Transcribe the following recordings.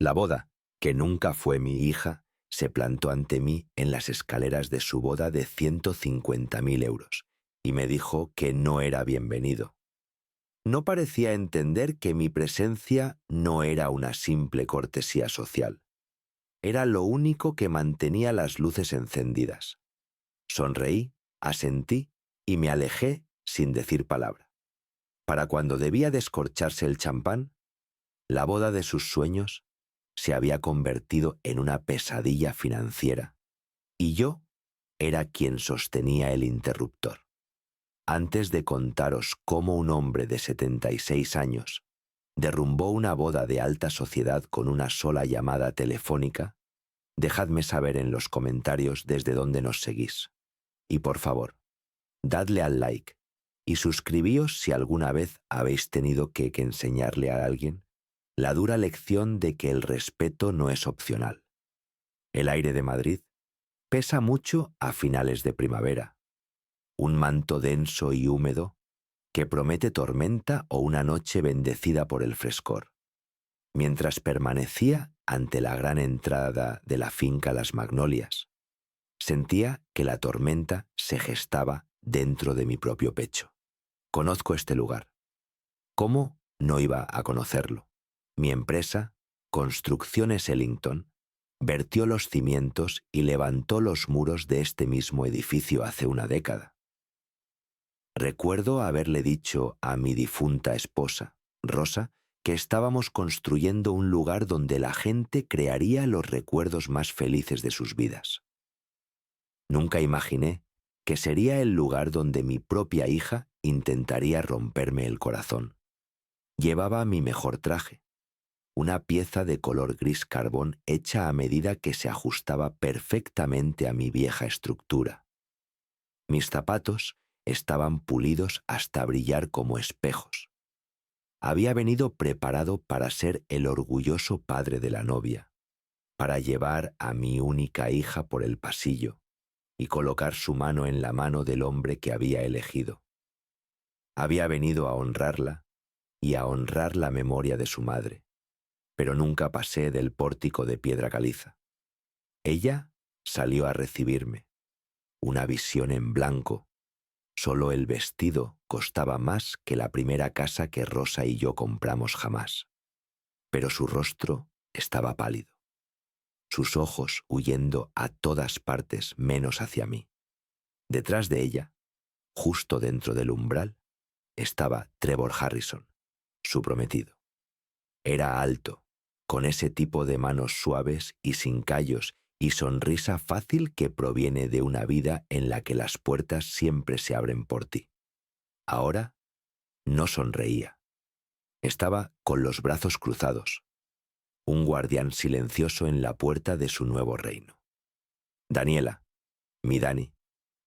La boda, que nunca fue mi hija, se plantó ante mí en las escaleras de su boda de 150.000 euros y me dijo que no era bienvenido. No parecía entender que mi presencia no era una simple cortesía social. Era lo único que mantenía las luces encendidas. Sonreí, asentí y me alejé sin decir palabra. Para cuando debía descorcharse el champán, la boda de sus sueños se había convertido en una pesadilla financiera y yo era quien sostenía el interruptor. Antes de contaros cómo un hombre de 76 años derrumbó una boda de alta sociedad con una sola llamada telefónica, dejadme saber en los comentarios desde dónde nos seguís. Y por favor, dadle al like y suscribíos si alguna vez habéis tenido que enseñarle a alguien la dura lección de que el respeto no es opcional. El aire de Madrid pesa mucho a finales de primavera. Un manto denso y húmedo que promete tormenta o una noche bendecida por el frescor. Mientras permanecía ante la gran entrada de la finca Las Magnolias, sentía que la tormenta se gestaba dentro de mi propio pecho. Conozco este lugar. ¿Cómo no iba a conocerlo? Mi empresa, Construcciones Ellington, vertió los cimientos y levantó los muros de este mismo edificio hace una década. Recuerdo haberle dicho a mi difunta esposa, Rosa, que estábamos construyendo un lugar donde la gente crearía los recuerdos más felices de sus vidas. Nunca imaginé que sería el lugar donde mi propia hija intentaría romperme el corazón. Llevaba mi mejor traje, una pieza de color gris carbón hecha a medida que se ajustaba perfectamente a mi vieja estructura. Mis zapatos estaban pulidos hasta brillar como espejos. Había venido preparado para ser el orgulloso padre de la novia, para llevar a mi única hija por el pasillo y colocar su mano en la mano del hombre que había elegido. Había venido a honrarla y a honrar la memoria de su madre, pero nunca pasé del pórtico de piedra caliza. Ella salió a recibirme, una visión en blanco. Solo el vestido costaba más que la primera casa que Rosa y yo compramos jamás. Pero su rostro estaba pálido, sus ojos huyendo a todas partes menos hacia mí. Detrás de ella, justo dentro del umbral, estaba Trevor Harrison, su prometido. Era alto, con ese tipo de manos suaves y sin callos y sonrisa fácil que proviene de una vida en la que las puertas siempre se abren por ti. Ahora no sonreía. Estaba con los brazos cruzados, un guardián silencioso en la puerta de su nuevo reino. Daniela, mi Dani,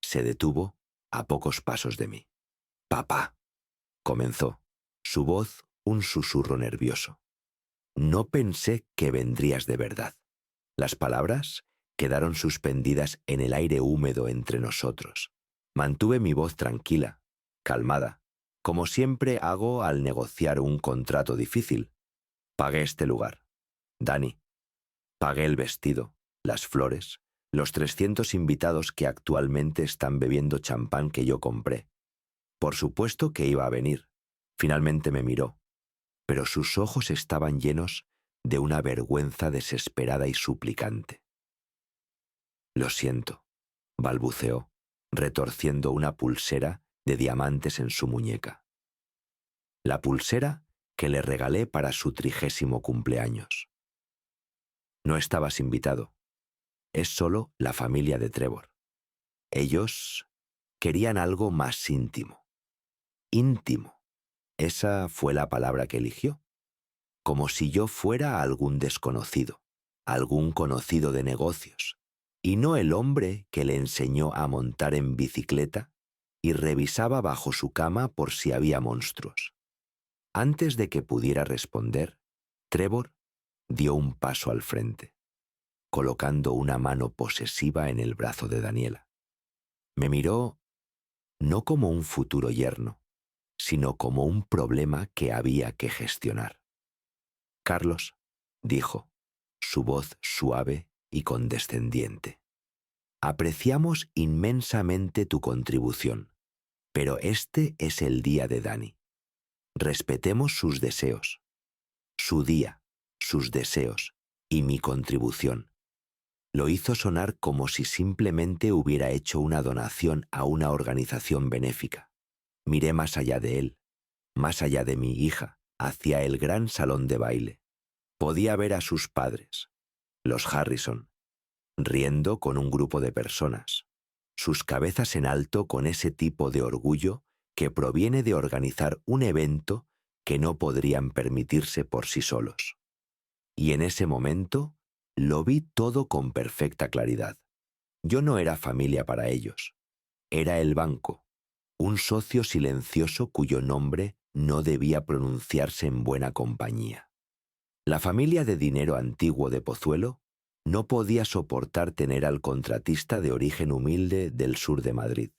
se detuvo a pocos pasos de mí. «Papá», comenzó, su voz un susurro nervioso. «No pensé que vendrías de verdad». Las palabras quedaron suspendidas en el aire húmedo entre nosotros. Mantuve mi voz tranquila, calmada, como siempre hago al negociar un contrato difícil. Pagué este lugar, Dani. Pagué el vestido, las flores, los 300 invitados que actualmente están bebiendo champán que yo compré. Por supuesto que iba a venir. Finalmente me miró, pero sus ojos estaban llenos de una vergüenza desesperada y suplicante. «Lo siento», balbuceó, retorciendo una pulsera de diamantes en su muñeca. La pulsera que le regalé para su 30º cumpleaños. No estabas invitado. Es solo la familia de Trevor. Ellos querían algo más íntimo. Íntimo. Esa fue la palabra que eligió. Como si yo fuera algún desconocido, algún conocido de negocios, y no el hombre que le enseñó a montar en bicicleta y revisaba bajo su cama por si había monstruos. Antes de que pudiera responder, Trevor dio un paso al frente, colocando una mano posesiva en el brazo de Daniela. Me miró no como un futuro yerno, sino como un problema que había que gestionar. «Carlos», dijo, su voz suave y condescendiente. Apreciamos inmensamente tu contribución, pero este es el día de Dani. Respetemos sus deseos, su día, sus deseos y mi contribución. Lo hizo sonar como si simplemente hubiera hecho una donación a una organización benéfica. Miré más allá de él, más allá de mi hija, hacia el gran salón de baile. Podía ver a sus padres, los Harrison, riendo con un grupo de personas, sus cabezas en alto con ese tipo de orgullo que proviene de organizar un evento que no podrían permitirse por sí solos. Y en ese momento lo vi todo con perfecta claridad. Yo no era familia para ellos. Era el banco, un socio silencioso cuyo nombre no debía pronunciarse en buena compañía. La familia de dinero antiguo de Pozuelo no podía soportar tener al contratista de origen humilde del sur de Madrid.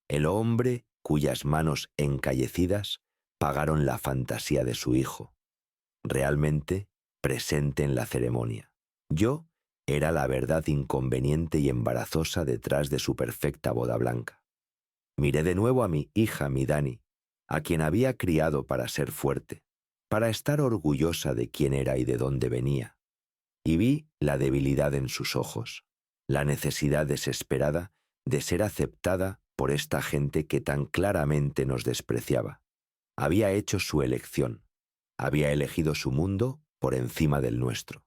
El hombre cuyas manos encallecidas pagaron la fantasía de su hijo, realmente presente en la ceremonia. Yo era la verdad inconveniente y embarazosa detrás de su perfecta boda blanca. Miré de nuevo a mi hija, mi Dani, a quien había criado para ser fuerte, para estar orgullosa de quién era y de dónde venía, y vi la debilidad en sus ojos, la necesidad desesperada de ser aceptada por esta gente que tan claramente nos despreciaba. Había hecho su elección, había elegido su mundo por encima del nuestro.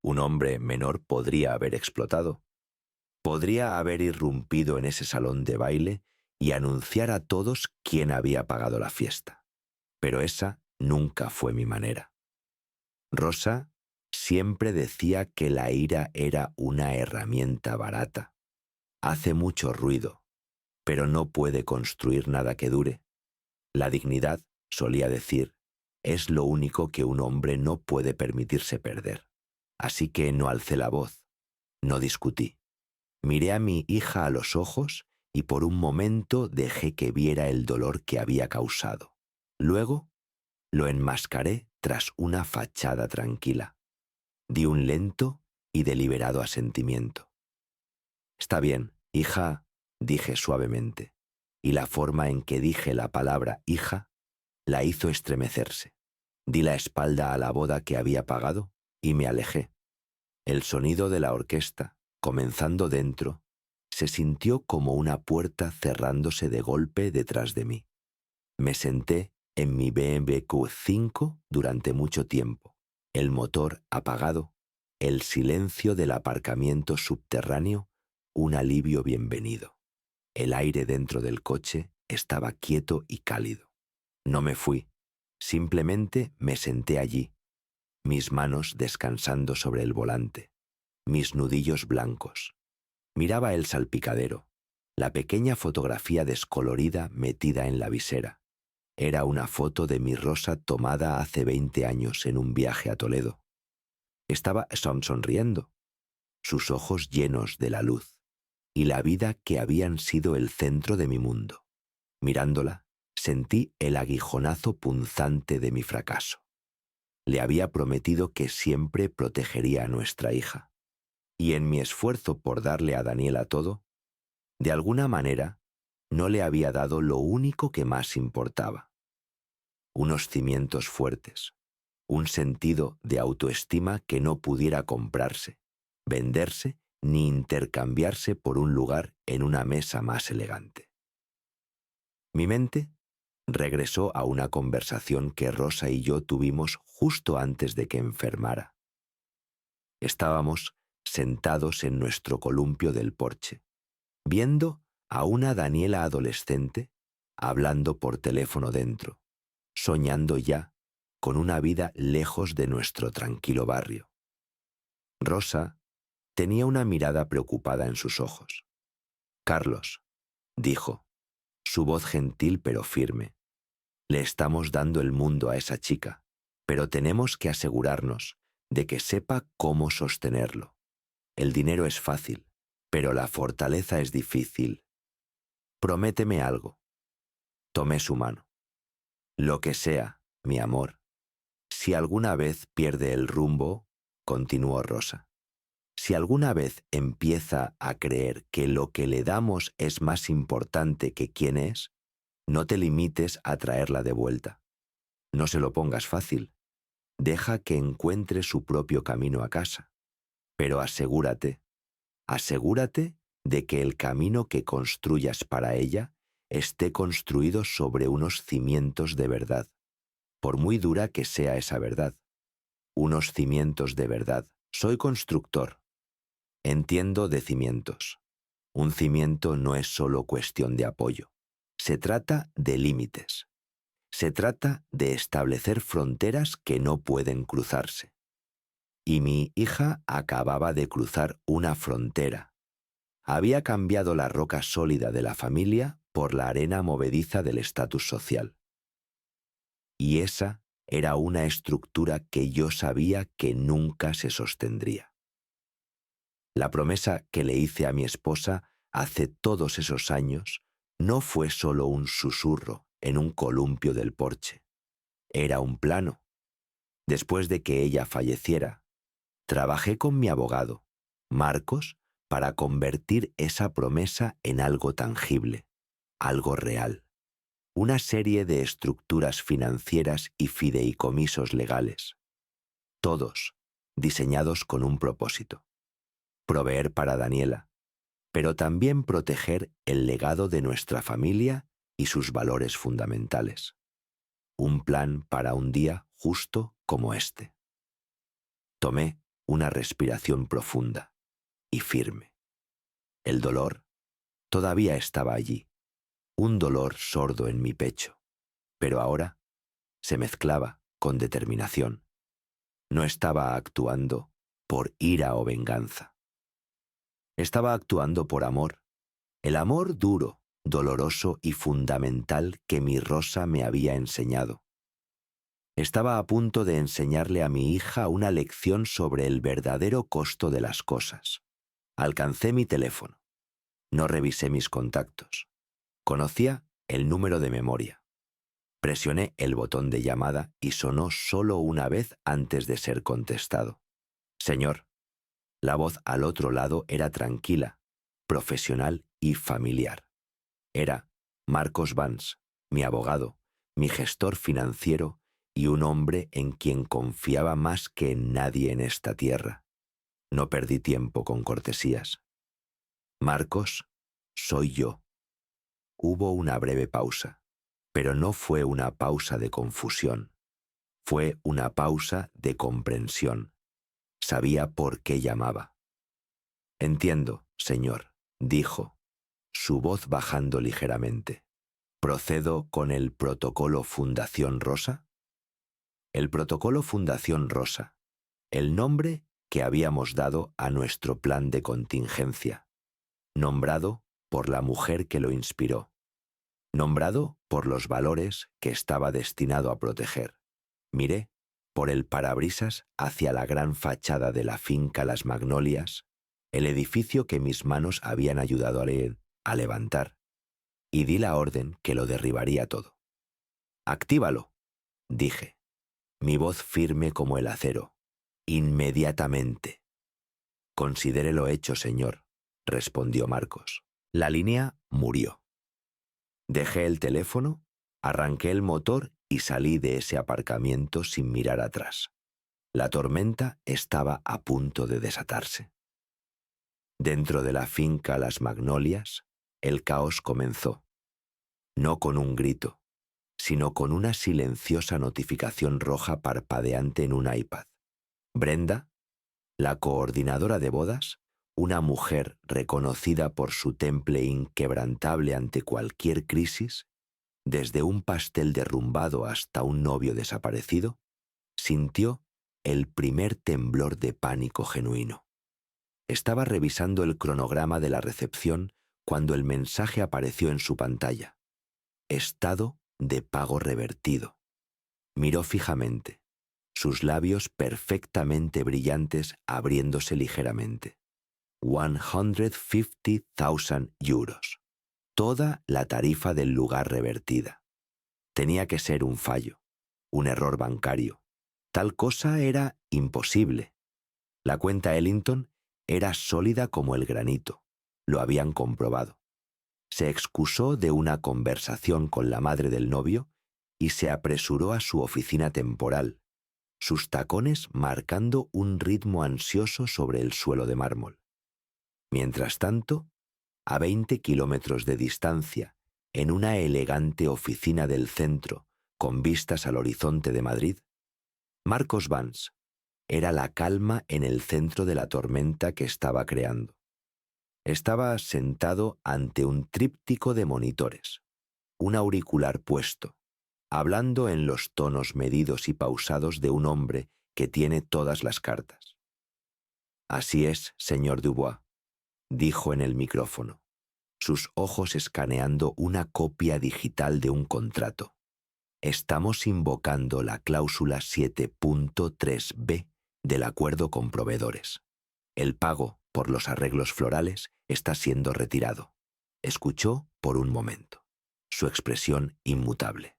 Un hombre menor podría haber explotado. Podría haber irrumpido en ese salón de baile y anunciar a todos quién había pagado la fiesta. Pero esa nunca fue mi manera. Rosa siempre decía que la ira era una herramienta barata. Hace mucho ruido, pero no puede construir nada que dure. La dignidad, solía decir, es lo único que un hombre no puede permitirse perder. Así que no alcé la voz, no discutí. Miré a mi hija a los ojos y por un momento dejé que viera el dolor que había causado. Luego lo enmascaré tras una fachada tranquila. Di un lento y deliberado asentimiento. «Está bien, hija», dije suavemente, y la forma en que dije la palabra hija la hizo estremecerse. Di la espalda a la boda que había pagado y me alejé. El sonido de la orquesta, comenzando dentro, se sintió como una puerta cerrándose de golpe detrás de mí. Me senté en mi BMW Q5 durante mucho tiempo, el motor apagado, el silencio del aparcamiento subterráneo, un alivio bienvenido. El aire dentro del coche estaba quieto y cálido. No me fui, simplemente me senté allí, mis manos descansando sobre el volante, mis nudillos blancos. Miraba el salpicadero, la pequeña fotografía descolorida metida en la visera. Era una foto de mi Rosa tomada hace 20 años en un viaje a Toledo. Estaba sonriendo, sus ojos llenos de la luz y la vida que habían sido el centro de mi mundo. Mirándola, sentí el aguijonazo punzante de mi fracaso. Le había prometido que siempre protegería a nuestra hija. Y en mi esfuerzo por darle a Daniela todo, de alguna manera, no le había dado lo único que más importaba. Unos cimientos fuertes, un sentido de autoestima que no pudiera comprarse, venderse ni intercambiarse por un lugar en una mesa más elegante. Mi mente regresó a una conversación que Rosa y yo tuvimos justo antes de que enfermara. Estábamos sentados en nuestro columpio del porche, viendo a una Daniela adolescente hablando por teléfono dentro, soñando ya con una vida lejos de nuestro tranquilo barrio. Rosa tenía una mirada preocupada en sus ojos. «Carlos», dijo, su voz gentil pero firme, «le estamos dando el mundo a esa chica, pero tenemos que asegurarnos de que sepa cómo sostenerlo. El dinero es fácil, pero la fortaleza es difícil. Prométeme algo». Tomé su mano. «Lo que sea, mi amor». Si alguna vez pierde el rumbo, continuó Rosa, si alguna vez empieza a creer que lo que le damos es más importante que quién es, no te limites a traerla de vuelta. No se lo pongas fácil. Deja que encuentre su propio camino a casa. Pero asegúrate de que el camino que construyas para ella esté construido sobre unos cimientos de verdad, por muy dura que sea esa verdad. Unos cimientos de verdad. Soy constructor. Entiendo de cimientos. Un cimiento no es solo cuestión de apoyo. Se trata de límites. Se trata de establecer fronteras que no pueden cruzarse. Y mi hija acababa de cruzar una frontera. Había cambiado la roca sólida de la familia por la arena movediza del estatus social. Y esa era una estructura que yo sabía que nunca se sostendría. La promesa que le hice a mi esposa hace todos esos años no fue solo un susurro en un columpio del porche. Era un plano. Después de que ella falleciera, trabajé con mi abogado, Marcos, para convertir esa promesa en algo tangible, algo real. Una serie de estructuras financieras y fideicomisos legales, todos diseñados con un propósito: proveer para Daniela, pero también proteger el legado de nuestra familia y sus valores fundamentales. Un plan para un día justo como este. Tomé una respiración profunda y firme. El dolor todavía estaba allí, un dolor sordo en mi pecho, pero ahora se mezclaba con determinación. No estaba actuando por ira o venganza. Estaba actuando por amor, el amor duro, doloroso y fundamental que mi Rosa me había enseñado. Estaba a punto de enseñarle a mi hija una lección sobre el verdadero costo de las cosas. Alcancé mi teléfono. No revisé mis contactos. Conocía el número de memoria. Presioné el botón de llamada y sonó solo una vez antes de ser contestado. Señor. La voz al otro lado era tranquila, profesional y familiar. Era Marcos Vance, mi abogado, mi gestor financiero y un hombre en quien confiaba más que en nadie en esta tierra. No perdí tiempo con cortesías. Marcos, soy yo. Hubo una breve pausa, pero no fue una pausa de confusión. Fue una pausa de comprensión. Sabía por qué llamaba. Entiendo, señor, dijo, su voz bajando ligeramente. ¿Procedo con el protocolo Fundación Rosa? El protocolo Fundación Rosa, el nombre que habíamos dado a nuestro plan de contingencia, nombrado por la mujer que lo inspiró, nombrado por los valores que estaba destinado a proteger. Miré por el parabrisas hacia la gran fachada de la finca Las Magnolias, el edificio que mis manos habían ayudado a levantar, y di la orden que lo derribaría todo. «Actívalo», dije, mi voz firme como el acero. «Inmediatamente». «Considérelo hecho, señor», respondió Marcos. La línea murió. Dejé el teléfono, arranqué el motor y salí de ese aparcamiento sin mirar atrás. La tormenta estaba a punto de desatarse. Dentro de la finca Las Magnolias, el caos comenzó. No con un grito, sino con una silenciosa notificación roja parpadeante en un iPad. Brenda, la coordinadora de bodas, una mujer reconocida por su temple inquebrantable ante cualquier crisis, desde un pastel derrumbado hasta un novio desaparecido, sintió el primer temblor de pánico genuino. Estaba revisando el cronograma de la recepción cuando el mensaje apareció en su pantalla. Estado de pago revertido. Miró fijamente, sus labios perfectamente brillantes abriéndose ligeramente. 150,000 euros. Toda la tarifa del lugar revertida. Tenía que ser un fallo, un error bancario. Tal cosa era imposible. La cuenta Ellington era sólida como el granito. Lo habían comprobado. Se excusó de una conversación con la madre del novio y se apresuró a su oficina temporal, sus tacones marcando un ritmo ansioso sobre el suelo de mármol. Mientras tanto, a 20 kilómetros de distancia, en una elegante oficina del centro con vistas al horizonte de Madrid, Marcos Vance era la calma en el centro de la tormenta que estaba creando. Estaba sentado ante un tríptico de monitores, un auricular puesto, hablando en los tonos medidos y pausados de un hombre que tiene todas las cartas. «Así es, señor Dubois», dijo en el micrófono, sus ojos escaneando una copia digital de un contrato. «Estamos invocando la cláusula 7.3b del acuerdo con proveedores. El pago por los arreglos florales está siendo retirado». Escuchó por un momento, su expresión inmutable.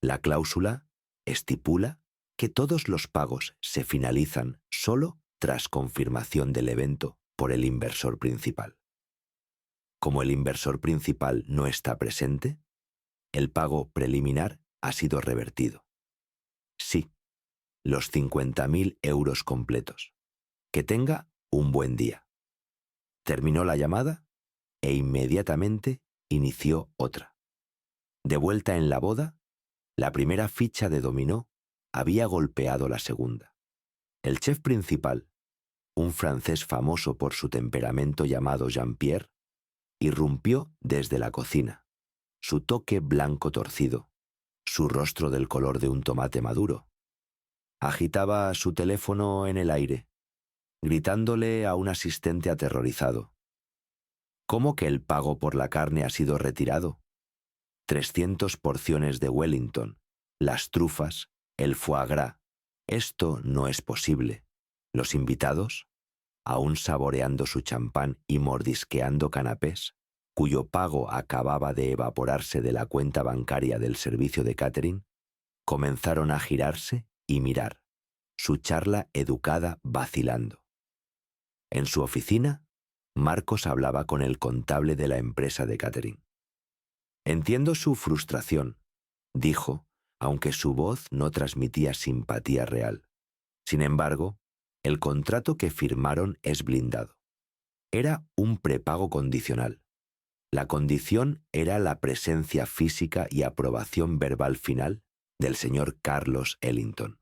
La cláusula estipula que todos los pagos se finalizan solo tras confirmación del evento por el inversor principal. Como el inversor principal no está presente, el pago preliminar ha sido revertido. Sí, los 50.000 euros completos. Que tenga un buen día. Terminó la llamada e inmediatamente inició otra. De vuelta en la boda, la primera ficha de dominó había golpeado la segunda. El chef principal, un francés famoso por su temperamento llamado Jean-Pierre, irrumpió desde la cocina, su toque blanco torcido, su rostro del color de un tomate maduro. Agitaba su teléfono en el aire, gritándole a un asistente aterrorizado. «¿Cómo que el pago por la carne ha sido retirado? 300 porciones de Wellington, las trufas, el foie gras. Esto no es posible. Los invitados, aún saboreando su champán y mordisqueando canapés, cuyo pago acababa de evaporarse de la cuenta bancaria del servicio de catering, comenzaron a girarse y mirar, su charla educada vacilando. En su oficina, Marcos hablaba con el contable de la empresa de catering. «Entiendo su frustración», dijo, aunque su voz no transmitía simpatía real. «Sin embargo, el contrato que firmaron es blindado. Era un prepago condicional. La condición era la presencia física y aprobación verbal final del señor Carlos Ellington.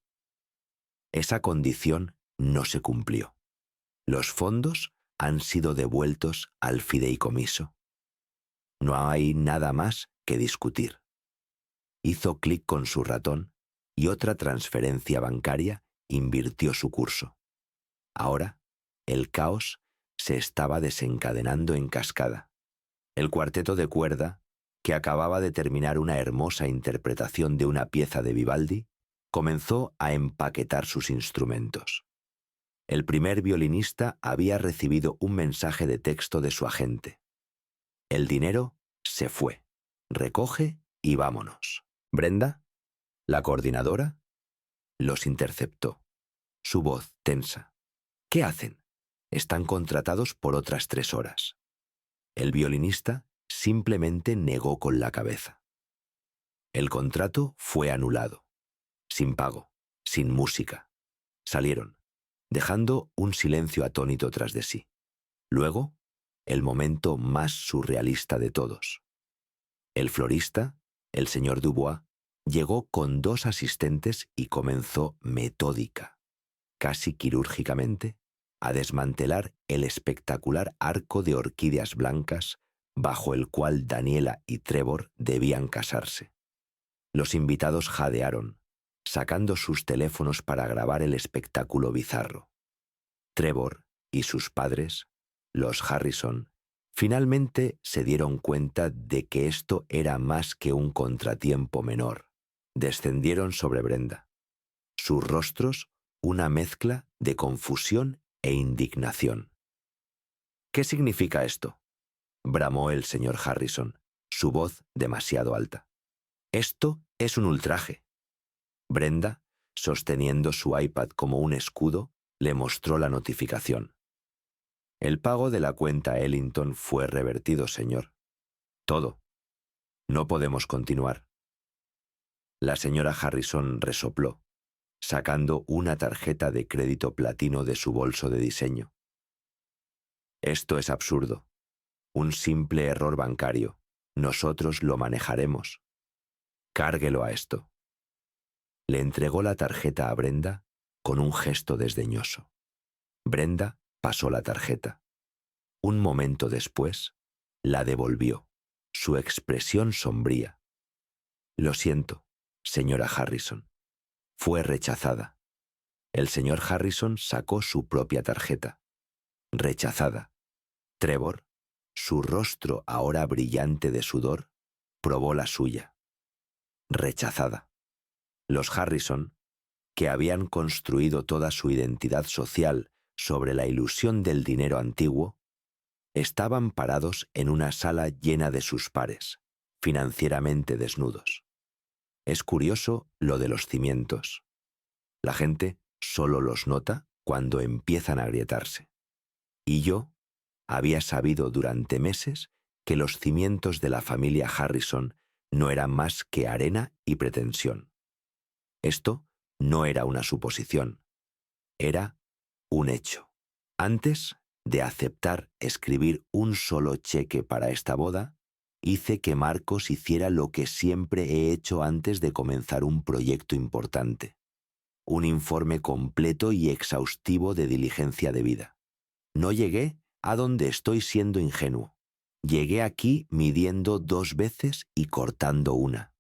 Esa condición no se cumplió. Los fondos han sido devueltos al fideicomiso. No hay nada más que discutir». Hizo clic con su ratón y otra transferencia bancaria invirtió su curso. Ahora, el caos se estaba desencadenando en cascada. El cuarteto de cuerda, que acababa de terminar una hermosa interpretación de una pieza de Vivaldi, comenzó a empaquetar sus instrumentos. El primer violinista había recibido un mensaje de texto de su agente. «El dinero se fue. Recoge y vámonos». Brenda, la coordinadora, los interceptó. Su voz tensa. «¿Qué hacen? Están contratados por otras 3 horas». El violinista simplemente negó con la cabeza. El contrato fue anulado, sin pago, sin música. Salieron, dejando un silencio atónito tras de sí. Luego, el momento más surrealista de todos. El florista, el señor Dubois, llegó con 2 asistentes y comenzó metódica, casi quirúrgicamente, a desmantelar el espectacular arco de orquídeas blancas bajo el cual Daniela y Trevor debían casarse. Los invitados jadearon, sacando sus teléfonos para grabar el espectáculo bizarro. Trevor y sus padres, los Harrison, finalmente se dieron cuenta de que esto era más que un contratiempo menor. Descendieron sobre Brenda. Sus rostros una mezcla de confusión e indignación. «¿Qué significa esto?», bramó el señor Harrison, su voz demasiado alta. «Esto es un ultraje». Brenda Sosteniendo su iPad como un escudo, le mostró la notificación. El pago de la cuenta Ellington fue revertido, señor. Todo. No podemos continuar. La señora Harrison resopló, sacando una tarjeta de crédito platino de su bolso de diseño. Esto es absurdo. Un simple error bancario. Nosotros lo manejaremos. Cárguelo a esto. Le entregó la tarjeta a Brenda con un gesto desdeñoso. Brenda pasó la tarjeta. Un momento después, la devolvió, su expresión sombría. Lo siento, señora Harrison. Fue rechazada. El señor Harrison sacó su propia tarjeta. Rechazada. Trevor, su rostro ahora brillante de sudor, probó la suya. Rechazada. Los Harrison, que habían construido toda su identidad social sobre la ilusión del dinero antiguo, estaban parados en una sala llena de sus pares, financieramente desnudos. Es curioso lo de los cimientos. La gente solo los nota cuando empiezan a agrietarse. Y yo había sabido durante meses que los cimientos de la familia Harrison no eran más que arena y pretensión. Esto no era una suposición, era un hecho. Antes de aceptar escribir un solo cheque para esta boda, hice que Marcos hiciera lo que siempre he hecho antes de comenzar un proyecto importante: un informe completo y exhaustivo de diligencia debida. No llegué a donde estoy siendo ingenuo. Llegué aquí midiendo 2 veces y cortando una,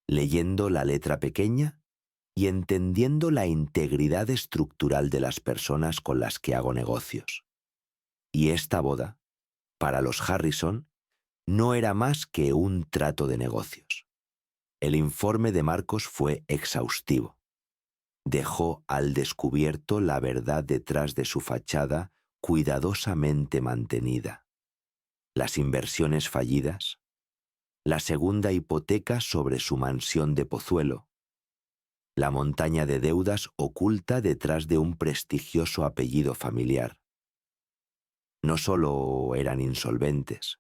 leyendo la letra pequeña y entendiendo la integridad estructural de las personas con las que hago negocios. Y esta boda, para los Harrison, no era más que un trato de negocios. El informe de Marcos fue exhaustivo. Dejó al descubierto la verdad detrás de su fachada cuidadosamente mantenida. Las inversiones fallidas, la segunda hipoteca sobre su mansión de Pozuelo, la montaña de deudas oculta detrás de un prestigioso apellido familiar. No solo eran insolventes,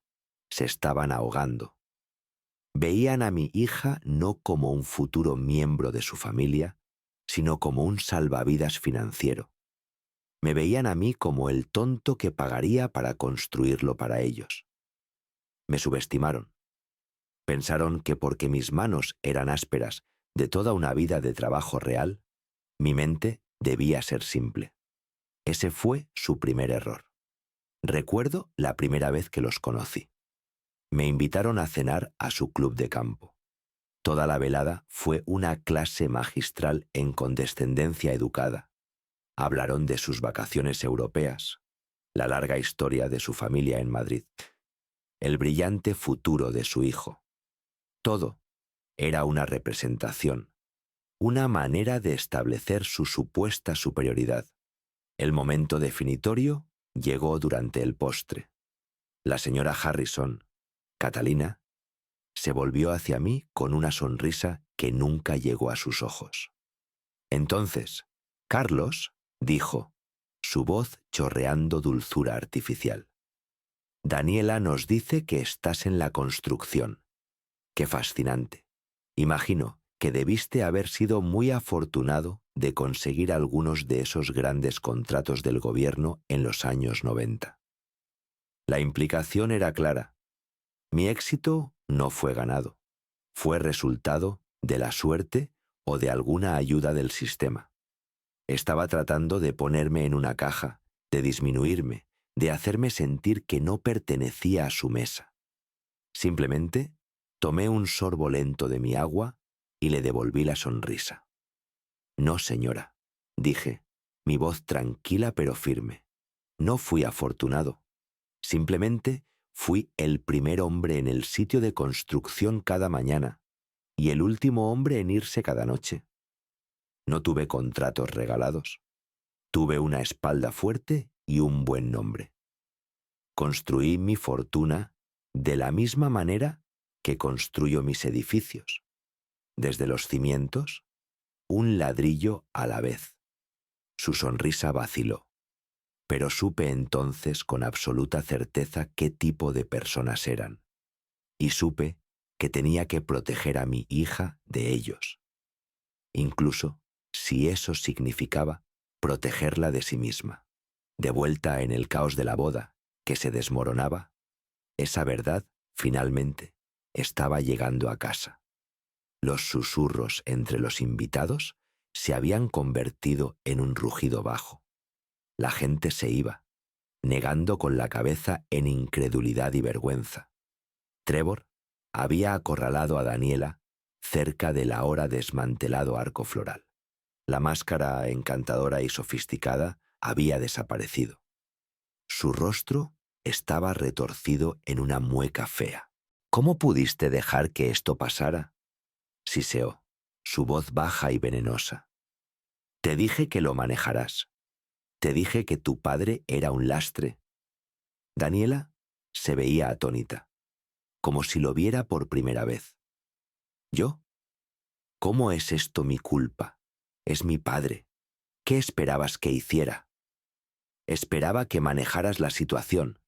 se estaban ahogando. Veían a mi hija no como un futuro miembro de su familia, sino como un salvavidas financiero. Me veían a mí como el tonto que pagaría para construirlo para ellos. Me subestimaron. Pensaron que porque mis manos eran ásperas de toda una vida de trabajo real, mi mente debía ser simple. Ese fue su primer error. Recuerdo la primera vez que los conocí. Me invitaron a cenar a su club de campo. Toda la velada fue una clase magistral en condescendencia educada. Hablaron de sus vacaciones europeas, la larga historia de su familia en Madrid, el brillante futuro de su hijo. Todo era una representación, una manera de establecer su supuesta superioridad. El momento definitorio llegó durante el postre. La señora Harrison, Catalina, se volvió hacia mí con una sonrisa que nunca llegó a sus ojos. Entonces, Carlos dijo, su voz chorreando dulzura artificial: Daniela nos dice que estás en la construcción. ¡Qué fascinante! Imagino que debiste haber sido muy afortunado de conseguir algunos de esos grandes contratos del gobierno en los años 90. La implicación era clara. Mi éxito no fue ganado. Fue resultado de la suerte o de alguna ayuda del sistema. Estaba tratando de ponerme en una caja, de disminuirme, de hacerme sentir que no pertenecía a su mesa. Simplemente tomé un sorbo lento de mi agua y le devolví la sonrisa. No, señora, dije, mi voz tranquila pero firme. No fui afortunado. Simplemente fui el primer hombre en el sitio de construcción cada mañana y el último hombre en irse cada noche. No tuve contratos regalados. Tuve una espalda fuerte y un buen nombre. Construí mi fortuna de la misma manera que construyo mis edificios, desde los cimientos, un ladrillo a la vez. Su sonrisa vaciló, pero supe entonces con absoluta certeza qué tipo de personas eran, y supe que tenía que proteger a mi hija de ellos, incluso si eso significaba protegerla de sí misma. De vuelta en el caos de la boda, que se desmoronaba, esa verdad, finalmente, estaba llegando a casa. Los susurros entre los invitados se habían convertido en un rugido bajo. La gente se iba, negando con la cabeza en incredulidad y vergüenza. Trevor había acorralado a Daniela cerca del ahora desmantelado arco floral. La máscara encantadora y sofisticada había desaparecido. Su rostro estaba retorcido en una mueca fea. «¿Cómo pudiste dejar que esto pasara?», siseó, su voz baja y venenosa. «Te dije que lo manejarás. Te dije que tu padre era un lastre». Daniela se veía atónita, como si lo viera por primera vez. ¿Yo? ¿Cómo es esto mi culpa? Es mi padre. ¿Qué esperabas que hiciera? Esperaba que manejaras la situación.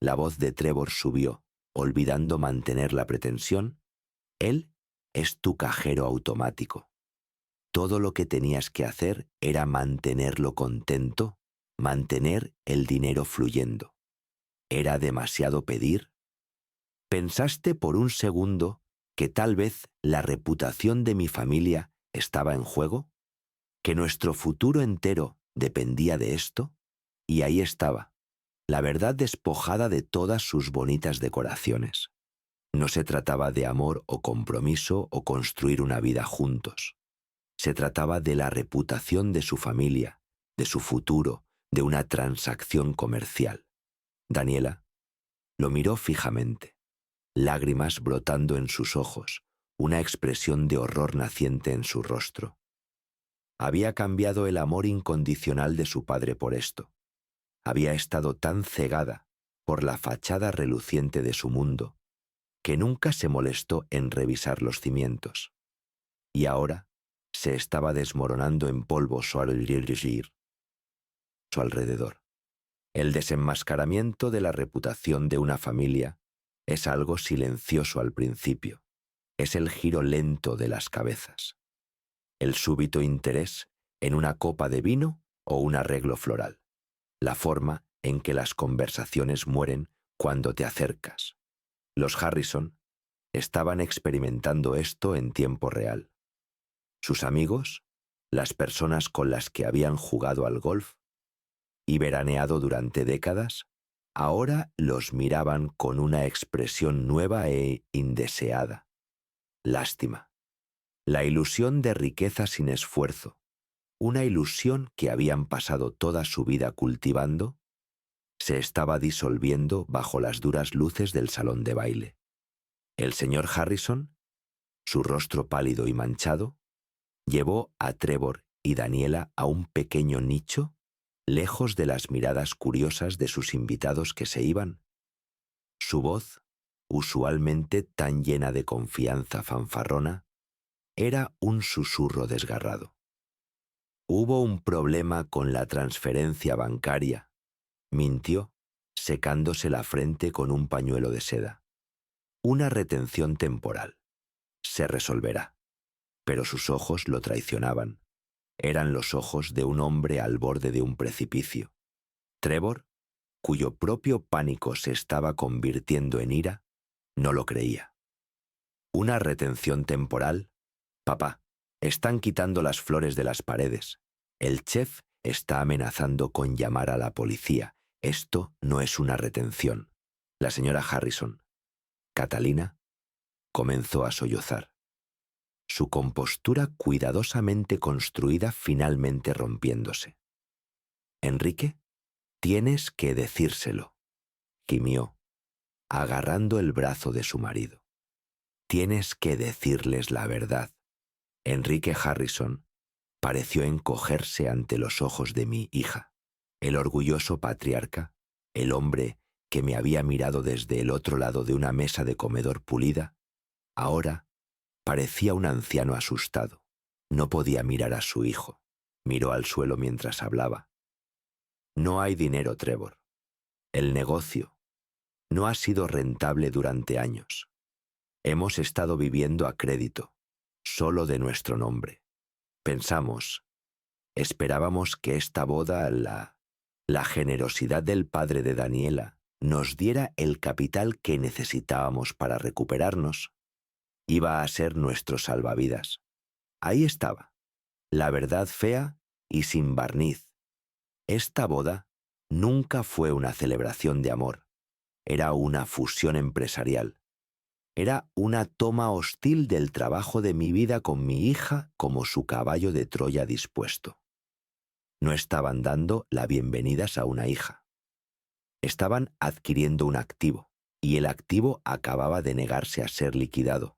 La voz de Trevor subió, olvidando mantener la pretensión. Él es tu cajero automático. Todo lo que tenías que hacer era mantenerlo contento, mantener el dinero fluyendo. ¿Era demasiado pedir? ¿Pensaste por un segundo que tal vez la reputación de mi familia estaba en juego? ¿Que nuestro futuro entero dependía de esto? Y ahí estaba, la verdad despojada de todas sus bonitas decoraciones. No se trataba de amor o compromiso o construir una vida juntos. Se trataba de la reputación de su familia, de su futuro, de una transacción comercial. Daniela lo miró fijamente, lágrimas brotando en sus ojos, una expresión de horror naciente en su rostro. Había cambiado el amor incondicional de su padre por esto. Había estado tan cegada por la fachada reluciente de su mundo que nunca se molestó en revisar los cimientos. Y ahora se estaba desmoronando en polvo su alrededor. El desenmascaramiento de la reputación de una familia es algo silencioso al principio. Es el giro lento de las cabezas. El súbito interés en una copa de vino o un arreglo floral. La forma en que las conversaciones mueren cuando te acercas. Los Harrison estaban experimentando esto en tiempo real. Sus amigos, las personas con las que habían jugado al golf y veraneado durante décadas, ahora los miraban con una expresión nueva e indeseada. Lástima. La ilusión de riqueza sin esfuerzo, una ilusión que habían pasado toda su vida cultivando, se estaba disolviendo bajo las duras luces del salón de baile. El señor Harrison, su rostro pálido y manchado, llevó a Trevor y Daniela a un pequeño nicho, lejos de las miradas curiosas de sus invitados que se iban. Su voz, usualmente tan llena de confianza fanfarrona, era un susurro desgarrado. Hubo un problema con la transferencia bancaria, mintió, secándose la frente con un pañuelo de seda. Una retención temporal. Se resolverá. Pero sus ojos lo traicionaban. Eran los ojos de un hombre al borde de un precipicio. Trevor, cuyo propio pánico se estaba convirtiendo en ira, no lo creía. ¿Una retención temporal? Papá, están quitando las flores de las paredes. El chef está amenazando con llamar a la policía. Esto no es una retención. La señora Harrison, Catalina, comenzó a sollozar. Su compostura cuidadosamente construida finalmente rompiéndose. Enrique, tienes que decírselo, gimió, agarrando el brazo de su marido. Tienes que decirles la verdad. Enrique Harrison pareció encogerse ante los ojos de mi hija. El orgulloso patriarca, el hombre que me había mirado desde el otro lado de una mesa de comedor pulida, ahora parecía un anciano asustado. No podía mirar a su hijo. Miró al suelo mientras hablaba. No hay dinero, Trevor. El negocio no ha sido rentable durante años. Hemos estado viviendo a crédito, solo de nuestro nombre. Esperábamos que esta boda, la generosidad del padre de Daniela, nos diera el capital que necesitábamos para recuperarnos. Iba a ser nuestro salvavidas. Ahí estaba, la verdad fea y sin barniz. Esta boda nunca fue una celebración de amor. Era una fusión empresarial. Era una toma hostil del trabajo de mi vida con mi hija como su caballo de Troya dispuesto. No estaban dando la bienvenida a una hija. Estaban adquiriendo un activo, y el activo acababa de negarse a ser liquidado.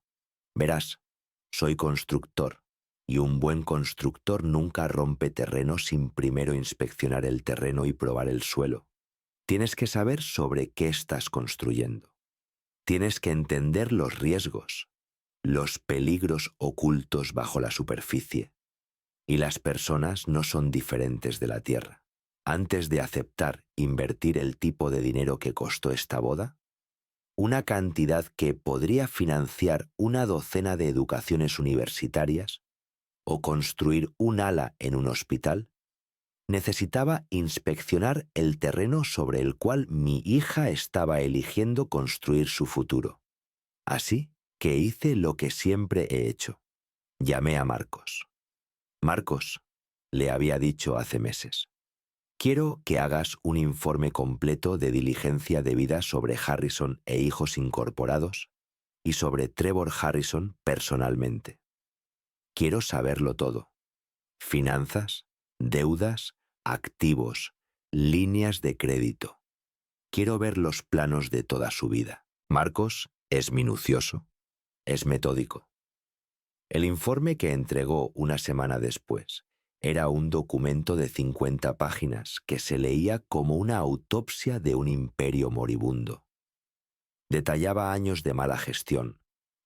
Verás, soy constructor, y un buen constructor nunca rompe terreno sin primero inspeccionar el terreno y probar el suelo. Tienes que saber sobre qué estás construyendo. Tienes que entender los riesgos, los peligros ocultos bajo la superficie. Y las personas no son diferentes de la tierra. Antes de aceptar invertir el tipo de dinero que costó esta boda, una cantidad que podría financiar una docena de educaciones universitarias o construir un ala en un hospital, necesitaba inspeccionar el terreno sobre el cual mi hija estaba eligiendo construir su futuro. Así que hice lo que siempre he hecho. Llamé a Marcos. Marcos, le había dicho hace meses, quiero que hagas un informe completo de diligencia debida sobre Harrison e hijos incorporados y sobre Trevor Harrison personalmente. Quiero saberlo todo. Finanzas, deudas, activos, líneas de crédito. Quiero ver los planos de toda su vida. Marcos es minucioso, es metódico. El informe que entregó una semana después era un documento de 50 páginas que se leía como una autopsia de un imperio moribundo. Detallaba años de mala gestión,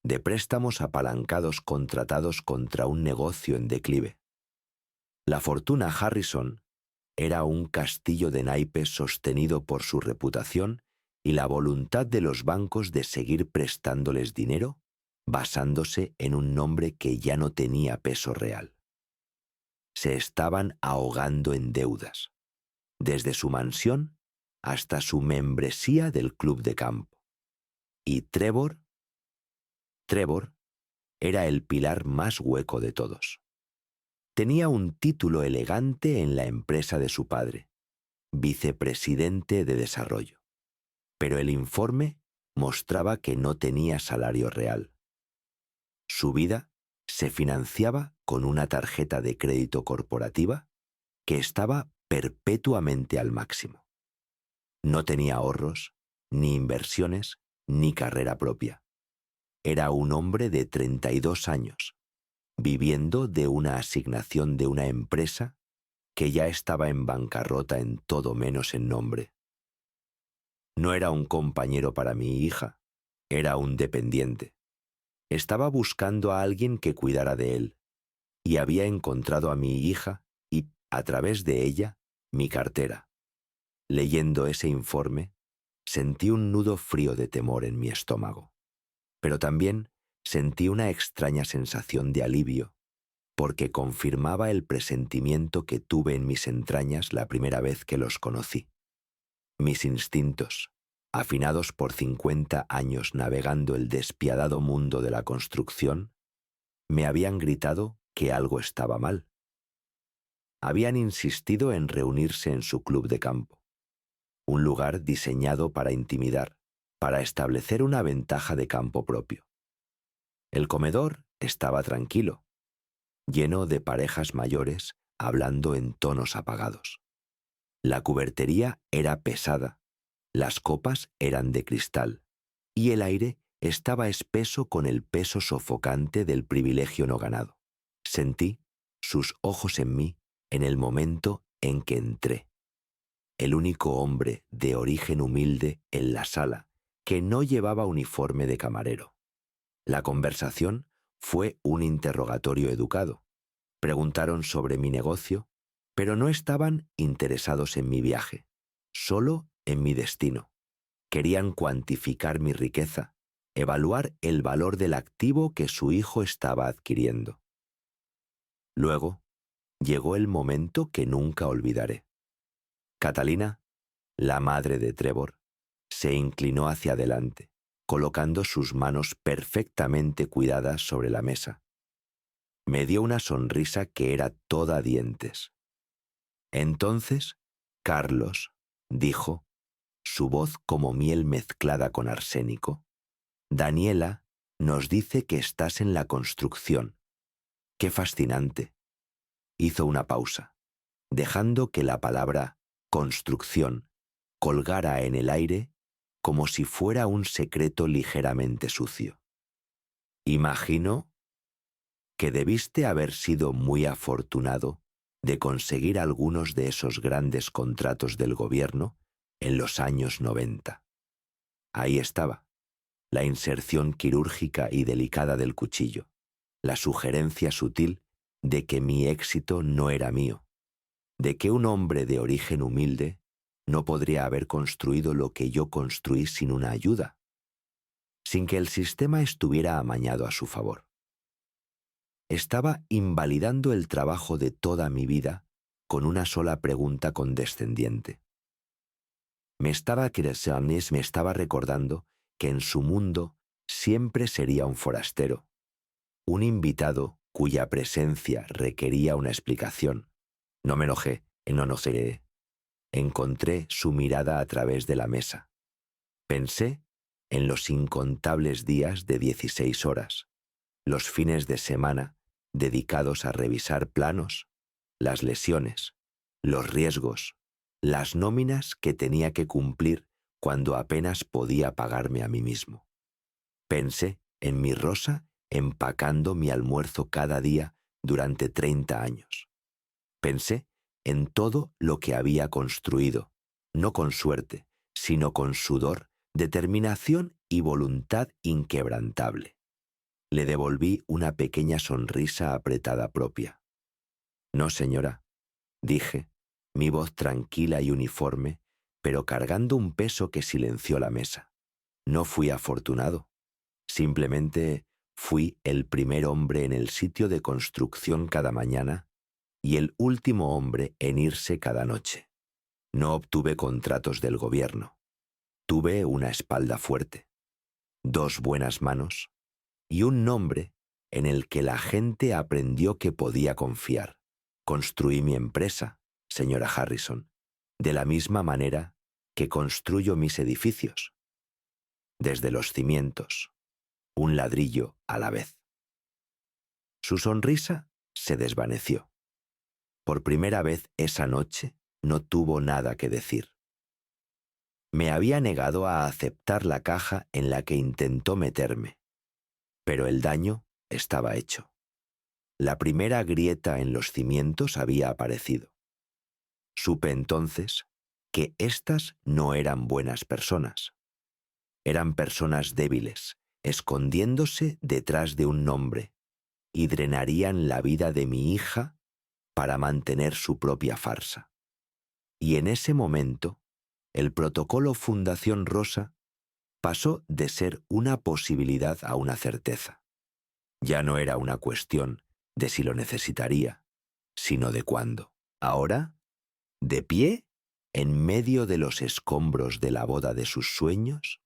de préstamos apalancados contratados contra un negocio en declive. La fortuna Harrison era un castillo de naipes sostenido por su reputación y la voluntad de los bancos de seguir prestándoles dinero basándose en un nombre que ya no tenía peso real. Se estaban ahogando en deudas, desde su mansión hasta su membresía del club de campo. Y Trevor era el pilar más hueco de todos. Tenía un título elegante en la empresa de su padre, vicepresidente de desarrollo, pero el informe mostraba que no tenía salario real. Su vida se financiaba con una tarjeta de crédito corporativa que estaba perpetuamente al máximo. No tenía ahorros, ni inversiones, ni carrera propia. Era un hombre de 32 años, viviendo de una asignación de una empresa que ya estaba en bancarrota en todo menos en nombre. No era un compañero para mi hija, era un dependiente. Estaba buscando a alguien que cuidara de él, y había encontrado a mi hija y, a través de ella, mi cartera. Leyendo ese informe, sentí un nudo frío de temor en mi estómago, pero también sentí una extraña sensación de alivio, porque confirmaba el presentimiento que tuve en mis entrañas la primera vez que los conocí. Mis instintos, afinados por 50 años navegando el despiadado mundo de la construcción, me habían gritado que algo estaba mal. Habían insistido en reunirse en su club de campo, un lugar diseñado para intimidar, para establecer una ventaja de campo propio. El comedor estaba tranquilo, lleno de parejas mayores hablando en tonos apagados. La cubertería era pesada, las copas eran de cristal, y el aire estaba espeso con el peso sofocante del privilegio no ganado. Sentí sus ojos en mí en el momento en que entré. El único hombre de origen humilde en la sala que no llevaba uniforme de camarero. La conversación fue un interrogatorio educado. Preguntaron sobre mi negocio, pero no estaban interesados en mi viaje, solo en mi destino. Querían cuantificar mi riqueza, evaluar el valor del activo que su hijo estaba adquiriendo. Luego, llegó el momento que nunca olvidaré. Catalina, la madre de Trevor, se inclinó hacia adelante, colocando sus manos perfectamente cuidadas sobre la mesa. Me dio una sonrisa que era toda dientes. Entonces, Carlos, dijo, su voz como miel mezclada con arsénico, Daniela nos dice que estás en la construcción. ¡Qué fascinante! Hizo una pausa, dejando que la palabra construcción colgara en el aire como si fuera un secreto ligeramente sucio. Imagino que debiste haber sido muy afortunado de conseguir algunos de esos grandes contratos del gobierno en los años 90. Ahí estaba, la inserción quirúrgica y delicada del cuchillo, la sugerencia sutil de que mi éxito no era mío, de que un hombre de origen humilde no podría haber construido lo que yo construí sin una ayuda, sin que el sistema estuviera amañado a su favor. Estaba invalidando el trabajo de toda mi vida con una sola pregunta condescendiente. Me estaba recordando que en su mundo siempre sería un forastero, un invitado cuya presencia requería una explicación. No me enojé, no. Encontré su mirada a través de la mesa. Pensé en los incontables días de 16 horas, los fines de semana dedicados a revisar planos, las lesiones, los riesgos, las nóminas que tenía que cumplir cuando apenas podía pagarme a mí mismo. Pensé en mi Rosa empacando mi almuerzo cada día durante 30 años. Pensé en todo lo que había construido, no con suerte, sino con sudor, determinación y voluntad inquebrantable. Le devolví una pequeña sonrisa apretada propia. No, señora, dije, mi voz tranquila y uniforme, pero cargando un peso que silenció la mesa. No fui afortunado. Simplemente fui el primer hombre en el sitio de construcción cada mañana y el último hombre en irse cada noche. No obtuve contratos del gobierno. Tuve una espalda fuerte, 2 buenas manos y un nombre en el que la gente aprendió que podía confiar. Construí mi empresa, señora Harrison, de la misma manera que construyo mis edificios, desde los cimientos, un ladrillo a la vez. Su sonrisa se desvaneció. Por primera vez esa noche no tuvo nada que decir. Me había negado a aceptar la caja en la que intentó meterme, pero el daño estaba hecho. La primera grieta en los cimientos había aparecido. Supe entonces que éstas no eran buenas personas. Eran personas débiles, escondiéndose detrás de un nombre, y drenarían la vida de mi hija para mantener su propia farsa. Y en ese momento, el protocolo Fundación Rosa pasó de ser una posibilidad a una certeza. Ya no era una cuestión de si lo necesitaría, sino de cuándo. Ahora, de pie, en medio de los escombros de la boda de sus sueños,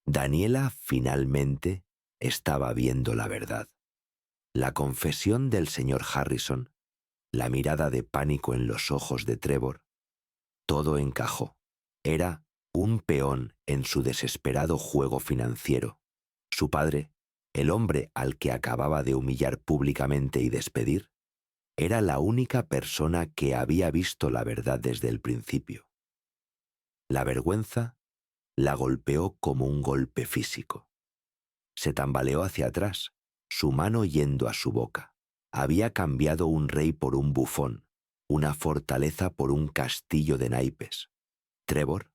Daniela finalmente estaba viendo la verdad. La confesión del señor Harrison, la mirada de pánico en los ojos de Trevor, todo encajó. Era un peón en su desesperado juego financiero. Su padre, el hombre al que acababa de humillar públicamente y despedir, era la única persona que había visto la verdad desde el principio. La vergüenza la golpeó como un golpe físico. Se tambaleó hacia atrás, su mano yendo a su boca. Había cambiado un rey por un bufón, una fortaleza por un castillo de naipes. Trevor,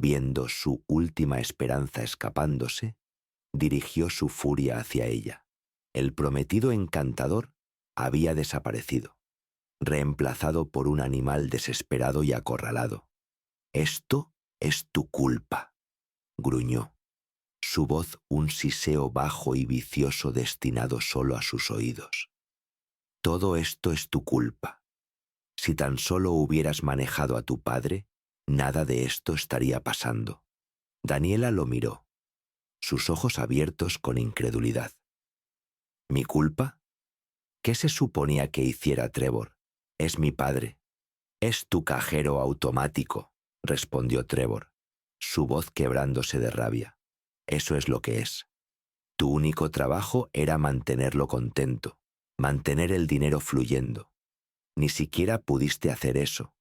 viendo su última esperanza escapándose, dirigió su furia hacia ella. El prometido encantador había desaparecido, reemplazado por un animal desesperado y acorralado. «Esto es tu culpa», gruñó, su voz un siseo bajo y vicioso destinado solo a sus oídos. «Todo esto es tu culpa. Si tan solo hubieras manejado a tu padre, nada de esto estaría pasando». Daniela lo miró, sus ojos abiertos con incredulidad. «¿Mi culpa? ¿Qué se suponía que hiciera Trevor? Es mi padre». «Es tu cajero automático», respondió Trevor, su voz quebrándose de rabia. «Eso es lo que es. Tu único trabajo era mantenerlo contento, mantener el dinero fluyendo. Ni siquiera pudiste hacer eso.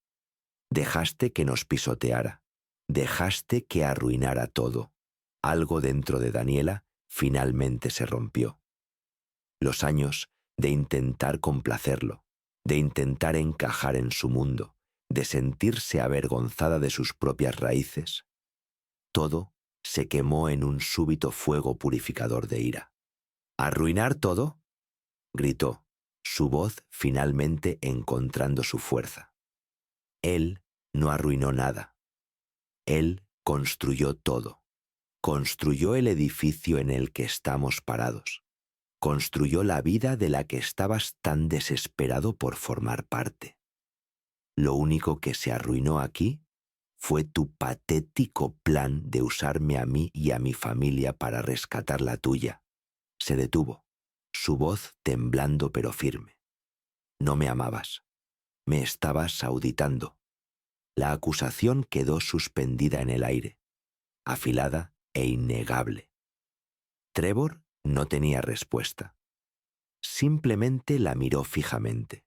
Dejaste que nos pisoteara, dejaste que arruinara todo». Algo dentro de Daniela finalmente se rompió. Los años de intentar complacerlo, de intentar encajar en su mundo, de sentirse avergonzada de sus propias raíces, todo se quemó en un súbito fuego purificador de ira. «¿Arruinar todo?», gritó, su voz finalmente encontrando su fuerza. Él no arruinó nada. Él construyó todo. Construyó el edificio en el que estamos parados. Construyó la vida de la que estabas tan desesperado por formar parte. Lo único que se arruinó aquí fue tu patético plan de usarme a mí y a mi familia para rescatar la tuya. Se detuvo, su voz temblando pero firme. No me amabas. Me estabas auditando. La acusación quedó suspendida en el aire, afilada e innegable. Trevor no tenía respuesta. Simplemente la miró fijamente.